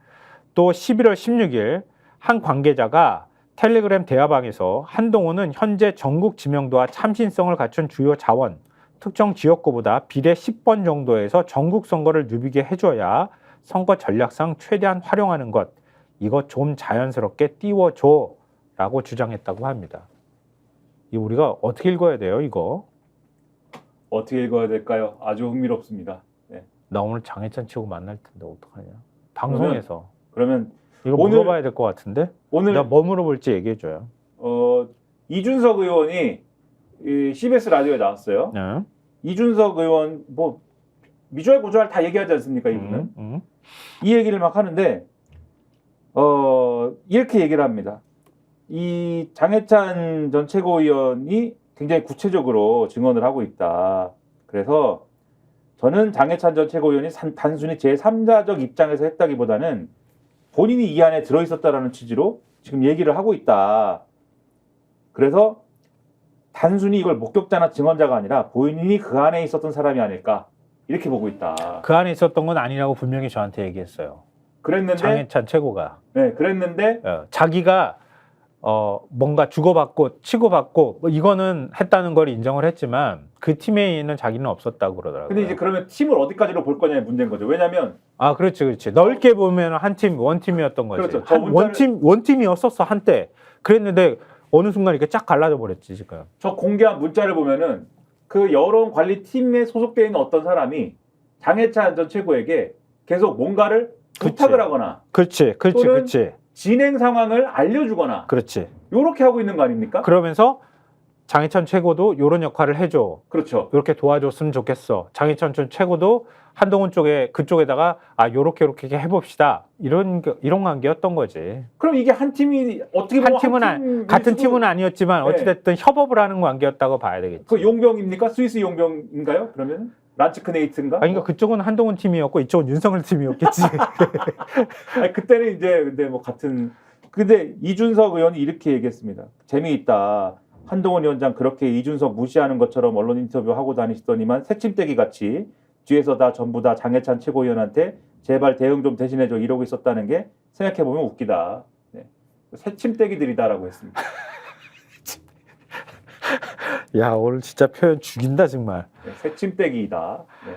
또 11월 16일 한 관계자가 텔레그램 대화방에서 한동훈은 현재 전국 지명도와 참신성을 갖춘 주요 자원, 특정 지역구보다 비례 10번 정도에서 전국 선거를 누비게 해줘야 선거 전략상 최대한 활용하는 것, 이거 좀 자연스럽게 띄워줘 라고 주장했다고 합니다. 이 우리가 어떻게 읽어야 돼요, 이거? 어떻게 읽어야 될까요? 아주 흥미롭습니다. 네. 나 오늘 장해찬 치고 만날 텐데 어떡하냐? 방송에서. 그러면 이거 오늘, 물어봐야 될 것 같은데? 오늘 나 뭐 물어볼지 얘기해줘요. 이준석 의원이 이 CBS 라디오에 나왔어요. 네. 이준석 의원 뭐 미주알 고주알 다 얘기하지 않습니까, 이분은? 이 얘기를 막 하는데 이렇게 얘기를 합니다. 이 장해찬 전 최고위원이 굉장히 구체적으로 증언을 하고 있다. 그래서 저는 장해찬 전 최고위원이 단순히 제3자적 입장에서 했다기보다는 본인이 이 안에 들어있었다라는 취지로 지금 얘기를 하고 있다. 그래서 단순히 이걸 목격자나 증언자가 아니라 본인이 그 안에 있었던 사람이 아닐까 이렇게 보고 있다. 그 안에 있었던 건 아니라고 분명히 저한테 얘기했어요. 그랬는데 장해찬 최고가. 네, 그랬는데 자기가 뭔가 주고받고 치고받고 뭐 이거는 했다는 걸 인정을 했지만 그 팀에 있는 자기는 없었다고 그러더라고요. 근데 이제 그러면 팀을 어디까지로 볼 거냐의 문제인 거죠. 왜냐하면 그렇지. 넓게 보면 한 팀, 원팀이었던 거지. 그렇죠. 원팀이었었어 한때. 그랬는데 어느 순간 이렇게 쫙 갈라져 버렸지 지금. 저 공개한 문자를 보면은 그 여론 관리 팀에 소속되어 있는 어떤 사람이 장해찬 전 최고에게 계속 뭔가를 부탁을 하거나, 그렇지. 진행 상황을 알려주거나, 그렇지. 요렇게 하고 있는 거 아닙니까? 그러면서 장해찬 최고도 이런 역할을 해줘. 그렇죠. 이렇게 도와줬으면 좋겠어. 장해찬 전 최고도 한동훈 그쪽에다가 요렇게 해봅시다. 이런 관계였던 거지. 그럼 이게 한 팀이 어떻게 보면 같은 팀은 아니었지만 어찌됐든 협업을 하는 관계였다고 봐야 되겠지. 그 용병입니까? 스위스 용병인가요? 그러면 란츠크네이트인가? 그러니까 그쪽은 한동훈 팀이었고 이쪽은 윤석열 팀이었겠지. 아니, 그때는 이제 근데 뭐 같은. 근데 이준석 의원이 이렇게 얘기했습니다. 재미있다. 한동훈 위원장 그렇게 이준석 무시하는 것처럼 언론 인터뷰하고 다니시더니만 새침대기 같이 뒤에서 전부 다 장해찬 최고위원한테 제발 대응 좀 대신해줘 이러고 있었다는 게 생각해보면 웃기다. 네. 새침대기들이다라고 했습니다. 야, 오늘 진짜 표현 죽인다 정말. 네, 새침대기이다. 네.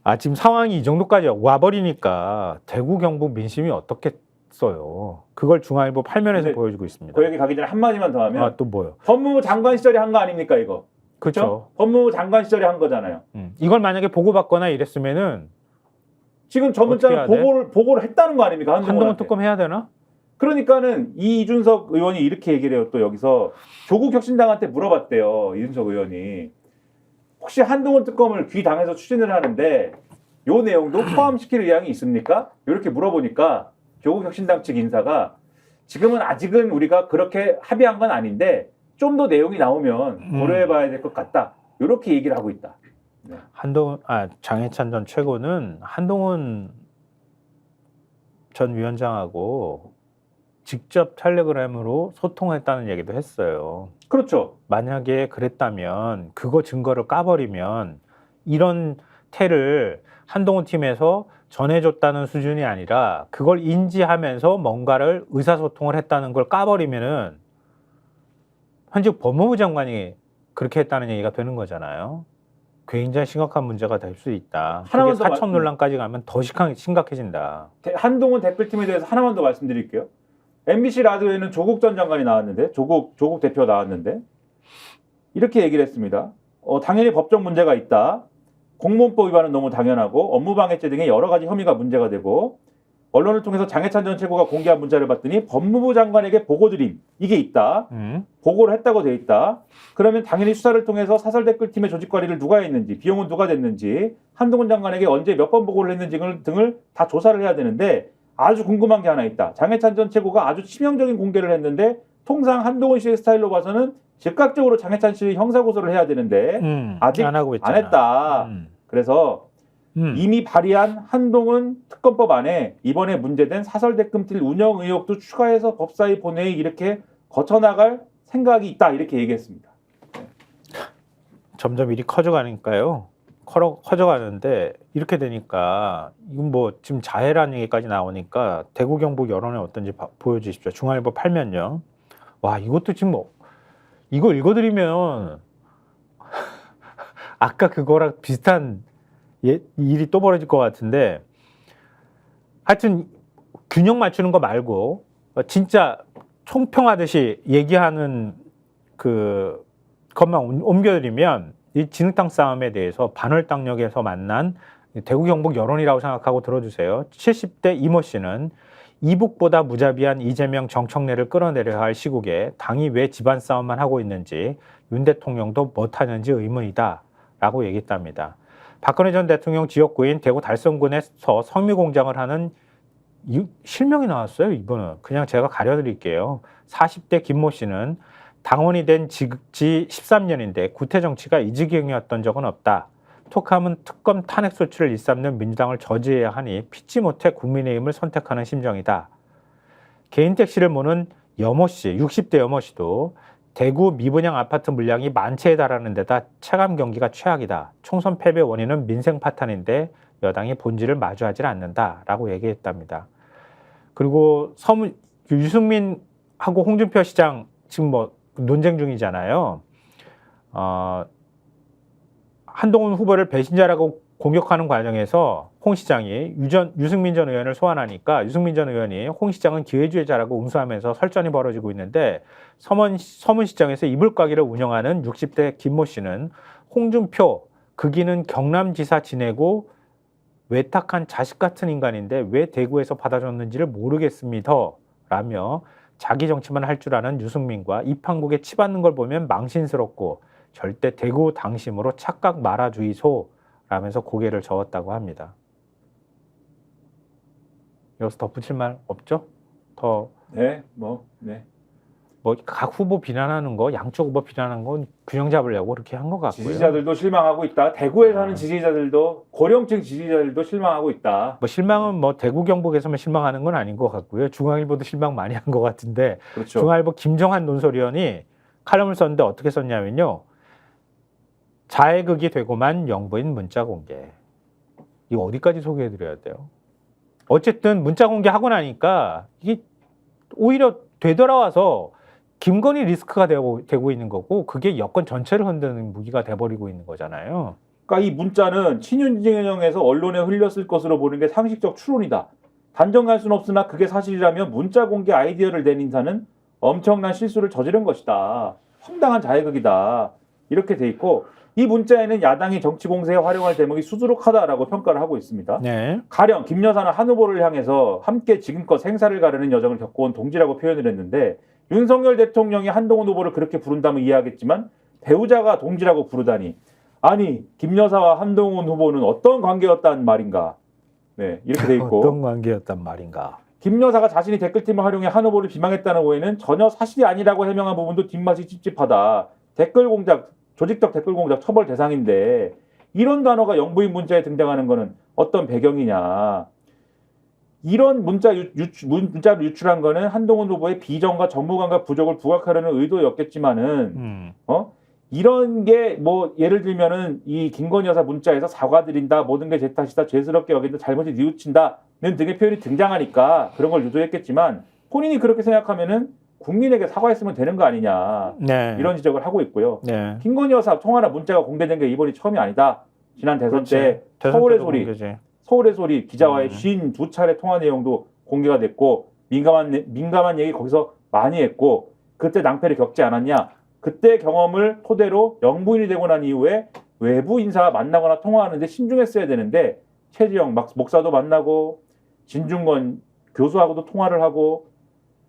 아, 지금 상황이 이 정도까지 와버리니까 대구 경북 민심이 어떻겠어요. 그걸 중앙일보 8면에서 근데 보여주고 있습니다. 그 얘기 가기 전에 한마디만 더 하면 아, 또 뭐요? 법무부 장관 시절에 한 거 아닙니까 이거? 그렇죠. 법무부 장관 시절에 한 거잖아요. 이걸 만약에 보고받거나 이랬으면은 지금 저 문자는 어떻게 해야 보고를 했다는 거 아닙니까? 한동훈 한동훈한테. 특검 해야 되나? 그러니까는 이준석 의원이 이렇게 얘기를 해요. 또 여기서 조국 혁신당한테 물어봤대요. 이준석 의원이. 혹시 한동훈 특검을 귀당해서 추진을 하는데 요 내용도 포함시킬 의향이 있습니까? 이렇게 물어보니까 조국 혁신당 측 인사가 지금은 아직은 우리가 그렇게 합의한 건 아닌데 좀 더 내용이 나오면 고려해봐야 될 것 같다. 이렇게 얘기를 하고 있다. 네. 장해찬 전 최고는 한동훈 전 위원장하고 직접 텔레그램으로 소통했다는 얘기도 했어요. 그렇죠. 만약에 그랬다면 그거 증거를 까버리면 이런 태를 한동훈 팀에서 전해줬다는 수준이 아니라 그걸 인지하면서 뭔가를 의사소통을 했다는 걸 까버리면은 현직 법무부 장관이 그렇게 했다는 얘기가 되는 거잖아요. 굉장히 심각한 문제가 될 수 있다. 그게 하나만 더 사천 논란까지 가면 더 심각해진다. 한동훈 대표팀에 대해서 하나만 더 말씀드릴게요. MBC 라디오에는 조국 전 장관이 나왔는데 조국 대표 나왔는데 이렇게 얘기를 했습니다. 당연히 법적 문제가 있다. 공무원법 위반은 너무 당연하고 업무방해죄 등의 여러 가지 혐의가 문제가 되고 언론을 통해서 장해찬 전 최고가 공개한 문자를 봤더니 법무부 장관에게 보고드림 이게 있다. 보고를 했다고 돼 있다. 그러면 당연히 수사를 통해서 사설 댓글팀의 조직 관리를 누가 했는지 비용은 누가 냈는지 한동훈 장관에게 언제 몇 번 보고를 했는지 등을 다 조사를 해야 되는데 아주 궁금한 게 하나 있다. 장해찬 전 최고가 아주 치명적인 공개를 했는데 통상 한동훈 씨의 스타일로 봐서는 즉각적으로 장해찬 씨를 형사고소를 해야 되는데 아직 안 하고 있잖아. 안 했다. 그래서 이미 발의한 한동훈 특검법안에 이번에 문제된 사설 댓글팀 운영 의혹도 추가해서 법사위 본회의 이렇게 거쳐나갈 생각이 있다. 이렇게 얘기했습니다. 점점 일이 커져가니까요. 커져가는데 이렇게 되니까 이건 뭐 지금 자해라는 얘기까지 나오니까 대구 경북 여론이 어떤지 보여주십시오. 중앙일보 8면요. 와, 이것도 지금 뭐 이거 읽어드리면 아까 그거랑 비슷한 일이 또 벌어질 것 같은데 하여튼 균형 맞추는 거 말고 진짜 총평하듯이 얘기하는 그 것만 옮겨드리면 이 진흙탕 싸움에 대해서 반월당역에서 만난 대구 경북 여론이라고 생각하고 들어주세요. 70대 이모 씨는 이북보다 무자비한 이재명 정청래를 끌어내려야 할 시국에 당이 왜 집안 싸움만 하고 있는지 윤 대통령도 못하는지 의문이다 라고 얘기했답니다. 박근혜 전 대통령 지역구인 대구 달성군에서 성미공장을 하는 실명이 나왔어요. 이번은 그냥 제가 가려드릴게요. 40대 김모 씨는 당원이 된 지 13년인데 구태 정치가 이 지경이었던 적은 없다. 톡하면 특검 탄핵 소추를 일삼는 민주당을 저지해야 하니 피치 못해 국민의힘을 선택하는 심정이다. 개인 택시를 모는 여모 씨, 60대 여모 씨도 대구 미분양 아파트 물량이 만채에 달하는 데다 체감 경기가 최악이다. 총선 패배 원인은 민생 파탄인데 여당이 본질을 마주하지 않는다라고 얘기했답니다. 그리고 유승민하고 홍준표 시장 지금 뭐 논쟁 중이잖아요. 한동훈 후보를 배신자라고 공격하는 과정에서 홍 시장이 유승민 전 의원을 소환하니까 유승민 전 의원이 홍 시장은 기회주의자라고 응수하면서 설전이 벌어지고 있는데 서문시장에서 이불가게를 운영하는 60대 김모 씨는 홍준표 극인은 경남지사 지내고 외탁한 자식 같은 인간인데 왜 대구에서 받아줬는지를 모르겠습니다 라며 자기 정치만 할 줄 아는 유승민과 입한국에 치받는 걸 보면 망신스럽고 절대 대구 당심으로 착각 말아주이소 라면서 고개를 저었다고 합니다. 여기서 덧붙일 말 없죠? 네. 각 후보 비난하는 거, 양쪽 후보 비난하는 건 균형 잡으려고 그렇게 한 것 같고요. 지지자들도 실망하고 있다. 대구에 사는 지지자들도 고령층 지지자들도 실망하고 있다. 뭐 실망은 뭐 대구 경북에서만 실망하는 건 아닌 것 같고요. 중앙일보도 실망 많이 한 것 같은데 그렇죠. 중앙일보 김정한 논설위원이 칼럼을 썼는데 어떻게 썼냐면요. 자해극이 되고만 영부인 문자 공개. 이거 어디까지 소개해드려야 돼요? 어쨌든 문자 공개하고 나니까 이게 오히려 되돌아와서 김건희 리스크가 되고 있는 거고 그게 여권 전체를 흔드는 무기가 돼버리고 있는 거잖아요. 그러니까 이 문자는 친윤진영에서 언론에 흘렸을 것으로 보는 게 상식적 추론이다. 단정할 수는 없으나 그게 사실이라면 문자 공개 아이디어를 낸 인사는 엄청난 실수를 저지른 것이다. 황당한 자해극이다. 이렇게 돼 있고 이 문자에는 야당이 정치 공세에 활용할 대목이 수두룩하다라고 평가를 하고 있습니다. 네. 가령 김 여사는 한 후보를 향해서 함께 지금껏 생사를 가르는 여정을 겪어온 동지라고 표현을 했는데 윤석열 대통령이 한동훈 후보를 그렇게 부른다면 이해하겠지만 배우자가 동지라고 부르다니 아니 김 여사와 한동훈 후보는 어떤 관계였단 말인가. 네, 이렇게 돼 있고 어떤 관계였단 말인가. 김 여사가 자신이 댓글팀을 활용해 한 후보를 비방했다는 오해는 전혀 사실이 아니라고 해명한 부분도 뒷맛이 찝찝하다. 댓글 공작, 조직적 댓글 공작 처벌 대상인데 이런 단어가 영부인 문자에 등장하는 것은 어떤 배경이냐. 이런 문자를 유출한 거는 한동훈 후보의 비전과 정무감각 부족을 부각하려는 의도였겠지만은 이런 게 뭐 예를 들면은 이 김건희 여사 문자에서 사과드린다 모든 게 제 탓이다 죄스럽게 여긴다 잘못이 뉘우친다는 등의 표현이 등장하니까 그런 걸 유도했겠지만 본인이 그렇게 생각하면은 국민에게 사과했으면 되는 거 아니냐. 네. 이런 지적을 하고 있고요. 네. 김건희 여사 통화나 문자가 공개된 게 이번이 처음이 아니다. 지난 대선 때 서울의 소리 공개지. 서울의 소리 기자와의 52차례 통화 내용도 공개가 됐고 민감한 얘기 거기서 많이 했고 그때 낭패를 겪지 않았냐. 그때 경험을 토대로 영부인이 되고 난 이후에 외부 인사와 만나거나 통화하는데 신중했어야 되는데 최지영 목사도 만나고 진중권 교수하고도 통화를 하고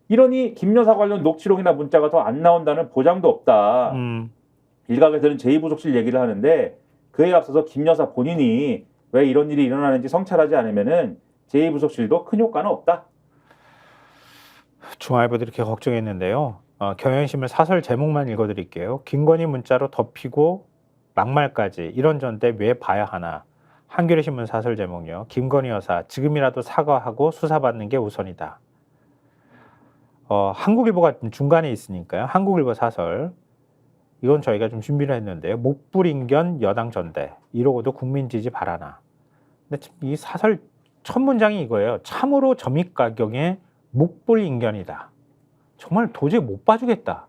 이러니 김 여사 관련 녹취록이나 문자가 더 안 나온다는 보장도 없다. 일각에서는 제2부속실 얘기를 하는데 그에 앞서서 김 여사 본인이 왜 이런 일이 일어나는지 성찰하지 않으면은 제2부속실도 큰 효과는 없다. 중앙일보도 이렇게 걱정했는데요. 경향신문 사설 제목만 읽어드릴게요. 김건희 문자로 덮이고 막말까지 이런 전대 왜 봐야 하나. 한겨레신문 사설 제목이요. 김건희 여사 지금이라도 사과하고 수사받는 게 우선이다. 한국일보가 중간에 있으니까요. 한국일보 사설. 이건 저희가 좀 준비를 했는데요. 목불인견 여당 전대. 이러고도 국민 지지 바라나. 근데 이 사설 첫 문장이 이거예요. 참으로 점입가경의 목불인견이다. 정말 도저히 못 봐주겠다.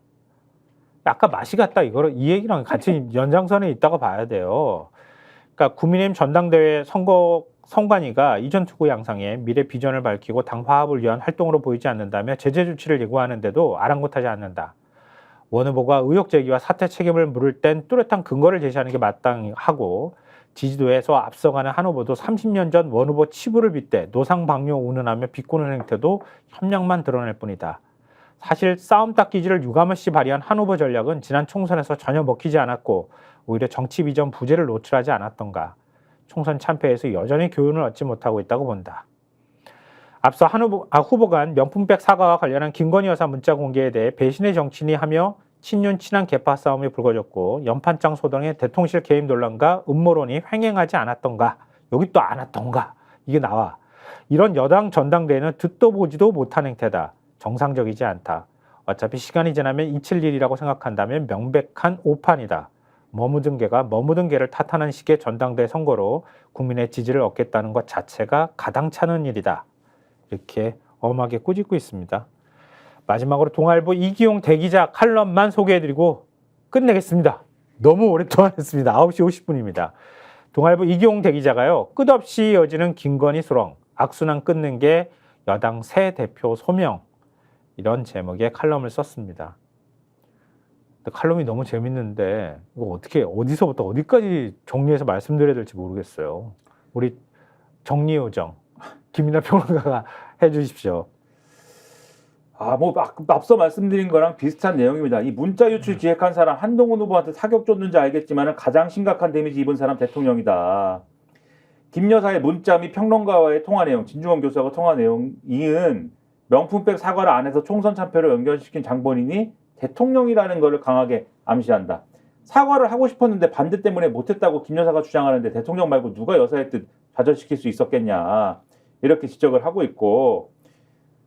아까 맛이 갔다 이 얘기랑 같이 연장선에 있다고 봐야 돼요. 그러니까 국민의힘 전당대회 선관위가 이전 투구 양상에 미래 비전을 밝히고 당 화합을 위한 활동으로 보이지 않는다며 제재 조치를 예고하는데도 아랑곳하지 않는다. 원 후보가 의혹 제기와 사퇴 책임을 물을 땐 뚜렷한 근거를 제시하는 게 마땅하고 지지도에서 앞서가는 한 후보도 30년 전 원 후보 치부를 빗대 노상방뇨 운운하며 비꼬는 행태도 협력만 드러낼 뿐이다. 사실 싸움 닦기질을 유감없이 발휘한 한 후보 전략은 지난 총선에서 전혀 먹히지 않았고 오히려 정치 비전 부재를 노출하지 않았던가. 총선 참패에서 여전히 교훈을 얻지 못하고 있다고 본다. 앞서 후보 간 명품백 사과와 관련한 김건희 여사 문자 공개에 대해 배신의 정치인이 하며 친윤 친한 계파 싸움이 불거졌고 연판장 소동의 대통실 개입 논란과 음모론이 횡행하지 않았던가. 여기 또 않았던가. 이게 나와. 이런 여당 전당대회는 듣도 보지도 못한 행태다. 정상적이지 않다. 어차피 시간이 지나면 잊힐 일이라고 생각한다면 명백한 오판이다. 머무든 개가 머무든 개를 탓하는 식의 전당대회 선거로 국민의 지지를 얻겠다는 것 자체가 가당찮은 일이다. 이렇게 엄하게 꾸짖고 있습니다. 마지막으로 동아일보 이기용 대기자 칼럼만 소개해드리고 끝내겠습니다. 너무 오랫동안 했습니다. 9시 50분입니다. 동아일보 이기용 대기자가요. 끝없이 이어지는 김건희 수렁, 악순환 끊는 게 여당 새 대표 소명. 이런 제목의 칼럼을 썼습니다. 칼럼이 너무 재밌는데 이거 어떻게 어디서부터 어디까지 정리해서 말씀드려야 될지 모르겠어요. 우리 정리요정 김이나 평론가가 해주십시오. 앞서 말씀드린 거랑 비슷한 내용입니다. 이 문자 유출 기획한 사람 한동훈 후보한테 사격 줬는지 알겠지만 가장 심각한 데미지 입은 사람 대통령이다. 김 여사의 문자 및 평론가와의 통화 내용, 진중권 교수하고 통화 내용은 명품백 사과를 안 해서 총선 참패로 연결시킨 장본인이 대통령이라는 것을 강하게 암시한다. 사과를 하고 싶었는데 반대 때문에 못했다고 김 여사가 주장하는데 대통령 말고 누가 여사의 뜻 좌절시킬 수 있었겠냐. 이렇게 지적을 하고 있고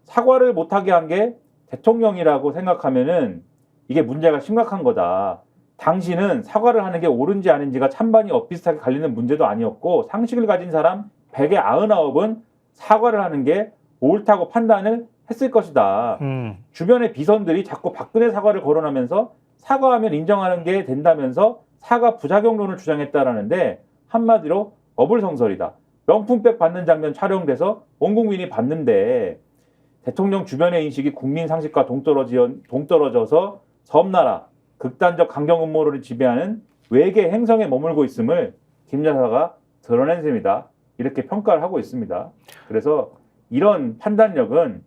사과를 못하게 한 게 대통령이라고 생각하면은 이게 문제가 심각한 거다. 당신은 사과를 하는 게 옳은지 아닌지가 찬반이 엇비슷하게 갈리는 문제도 아니었고 상식을 가진 사람 100에 99은 사과를 하는 게 옳다고 판단을 했을 것이다. 주변의 비선들이 자꾸 박근혜 사과를 거론하면서 사과하면 인정하는 게 된다면서 사과 부작용론을 주장했다라는데 한마디로 어불성설이다. 명품백 받는 장면 촬영돼서 온 국민이 봤는데 대통령 주변의 인식이 국민 상식과 동떨어져서 섬나라, 극단적 강경 음모론을 지배하는 외계 행성에 머물고 있음을 김 여사가 드러낸 셈이다. 이렇게 평가를 하고 있습니다. 그래서 이런 판단력을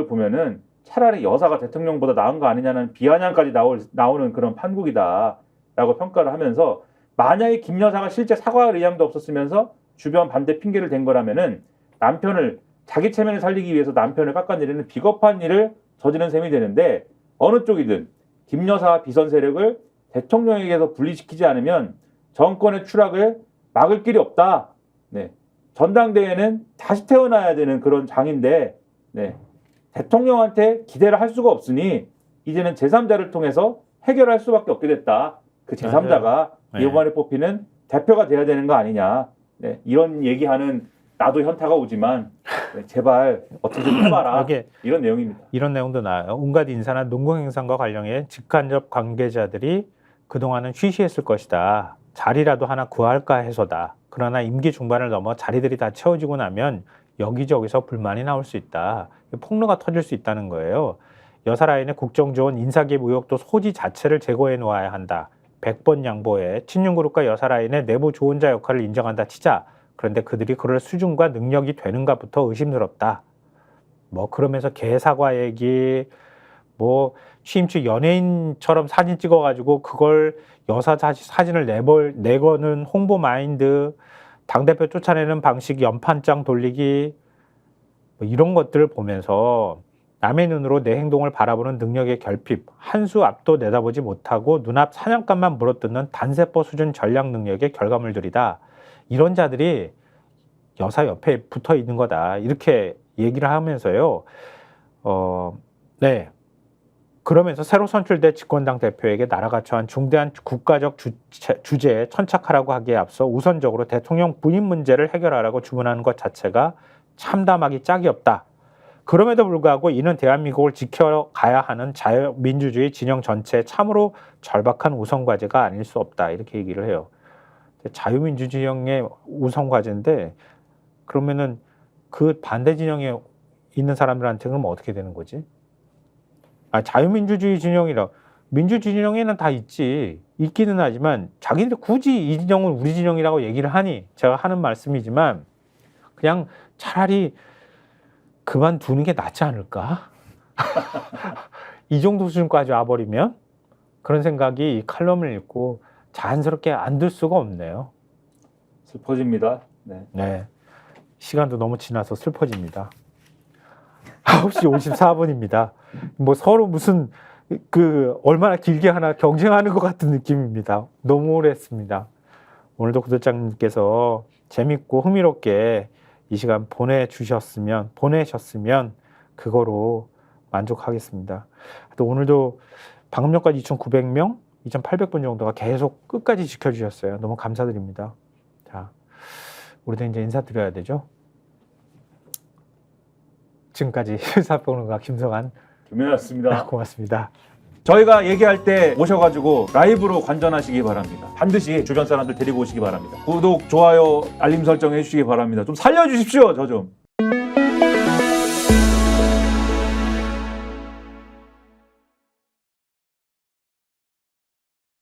보면은 차라리 여사가 대통령보다 나은 거 아니냐는 비아냥까지 나오는 그런 판국이다라고 평가를 하면서 만약에 김 여사가 실제 사과할 의향도 없었으면서 주변 반대 핑계를 댄 거라면은 남편을 자기 체면을 살리기 위해서 남편을 깎아내리는 비겁한 일을 저지른 셈이 되는데 어느 쪽이든 김 여사와 비선 세력을 대통령에게서 분리시키지 않으면 정권의 추락을 막을 길이 없다. 네. 전당대회는 다시 태어나야 되는 그런 장인데 네. 대통령한테 기대를 할 수가 없으니 이제는 제3자를 통해서 해결할 수밖에 없게 됐다. 그 제3자가 네. 이번에 뽑히는 대표가 돼야 되는 거 아니냐. 네. 이런 얘기하는 나도 현타가 오지만 네. 제발 어떻게 좀 해봐라. 이런 내용입니다. 이런 내용도 나와요. 온갖 인사나 농공행상과 관련해 직간접 관계자들이 그동안은 쉬쉬했을 것이다. 자리라도 하나 구할까 해서다. 그러나 임기 중반을 넘어 자리들이 다 채워지고 나면 여기저기서 불만이 나올 수 있다. 폭로가 터질 수 있다는 거예요. 여사 라인의 국정조언 인사기획 의혹도 소지 자체를 제거해 놓아야 한다. 100번 양보해 친윤그룹과 여사 라인의 내부 조언자 역할을 인정한다 치자. 그런데 그들이 그럴 수준과 능력이 되는가부터 의심스럽다. 뭐 그러면서 개사과 얘기, 뭐 취임 trước 연예인처럼 사진 찍어가지고 그걸 여사 사진을 내거는 홍보 마인드, 당대표 쫓아내는 방식 연판장 돌리기, 뭐 이런 것들을 보면서 남의 눈으로 내 행동을 바라보는 능력의 결핍, 한 수 앞도 내다보지 못하고 눈앞 사냥감만 물어뜯는 단세포 수준 전략 능력의 결과물들이다. 이런 자들이 여사 옆에 붙어 있는 거다. 이렇게 얘기를 하면서요. 네. 그러면서 새로 선출된 집권당 대표에게 나라가 처한 중대한 국가적 주제에 천착하라고 하기에 앞서 우선적으로 대통령 부인 문제를 해결하라고 주문하는 것 자체가 참담하기 짝이 없다. 그럼에도 불구하고 이는 대한민국을 지켜가야 하는 자유민주주의 진영 전체의 참으로 절박한 우선과제가 아닐 수 없다. 이렇게 얘기를 해요. 자유민주진영의 우선과제인데 그러면은 그 반대 진영에 있는 사람들한테는 어떻게 되는 거지? 자유민주주의 진영이라 민주주의 진영에는 다 있기는 하지만 자기들 굳이 이 진영을 우리 진영이라고 얘기를 하니 제가 하는 말씀이지만 그냥 차라리 그만두는 게 낫지 않을까? 이 정도 수준까지 와버리면 그런 생각이 이 칼럼을 읽고 자연스럽게 안 들 수가 없네요. 슬퍼집니다. 네. 시간도 너무 지나서 슬퍼집니다. 9시 54분입니다. 뭐 서로 무슨 얼마나 길게 하나 경쟁하는 것 같은 느낌입니다. 너무 오래 했습니다. 오늘도 구독자님께서 재밌고 흥미롭게 이 시간 보내셨으면 그거로 만족하겠습니다. 또 오늘도 방금 전까지 2,900명, 2,800분 정도가 계속 끝까지 지켜주셨어요. 너무 감사드립니다. 자, 우리도 이제 인사드려야 되죠. 지금까지 실사평론가 김성환 김현아였습니다. 고맙습니다. 저희가 얘기할 때 오셔가지고 라이브로 관전하시기 바랍니다. 반드시 주변 사람들 데리고 오시기 바랍니다. 구독, 좋아요, 알림 설정 해주시기 바랍니다. 좀 살려주십시오, 저 좀.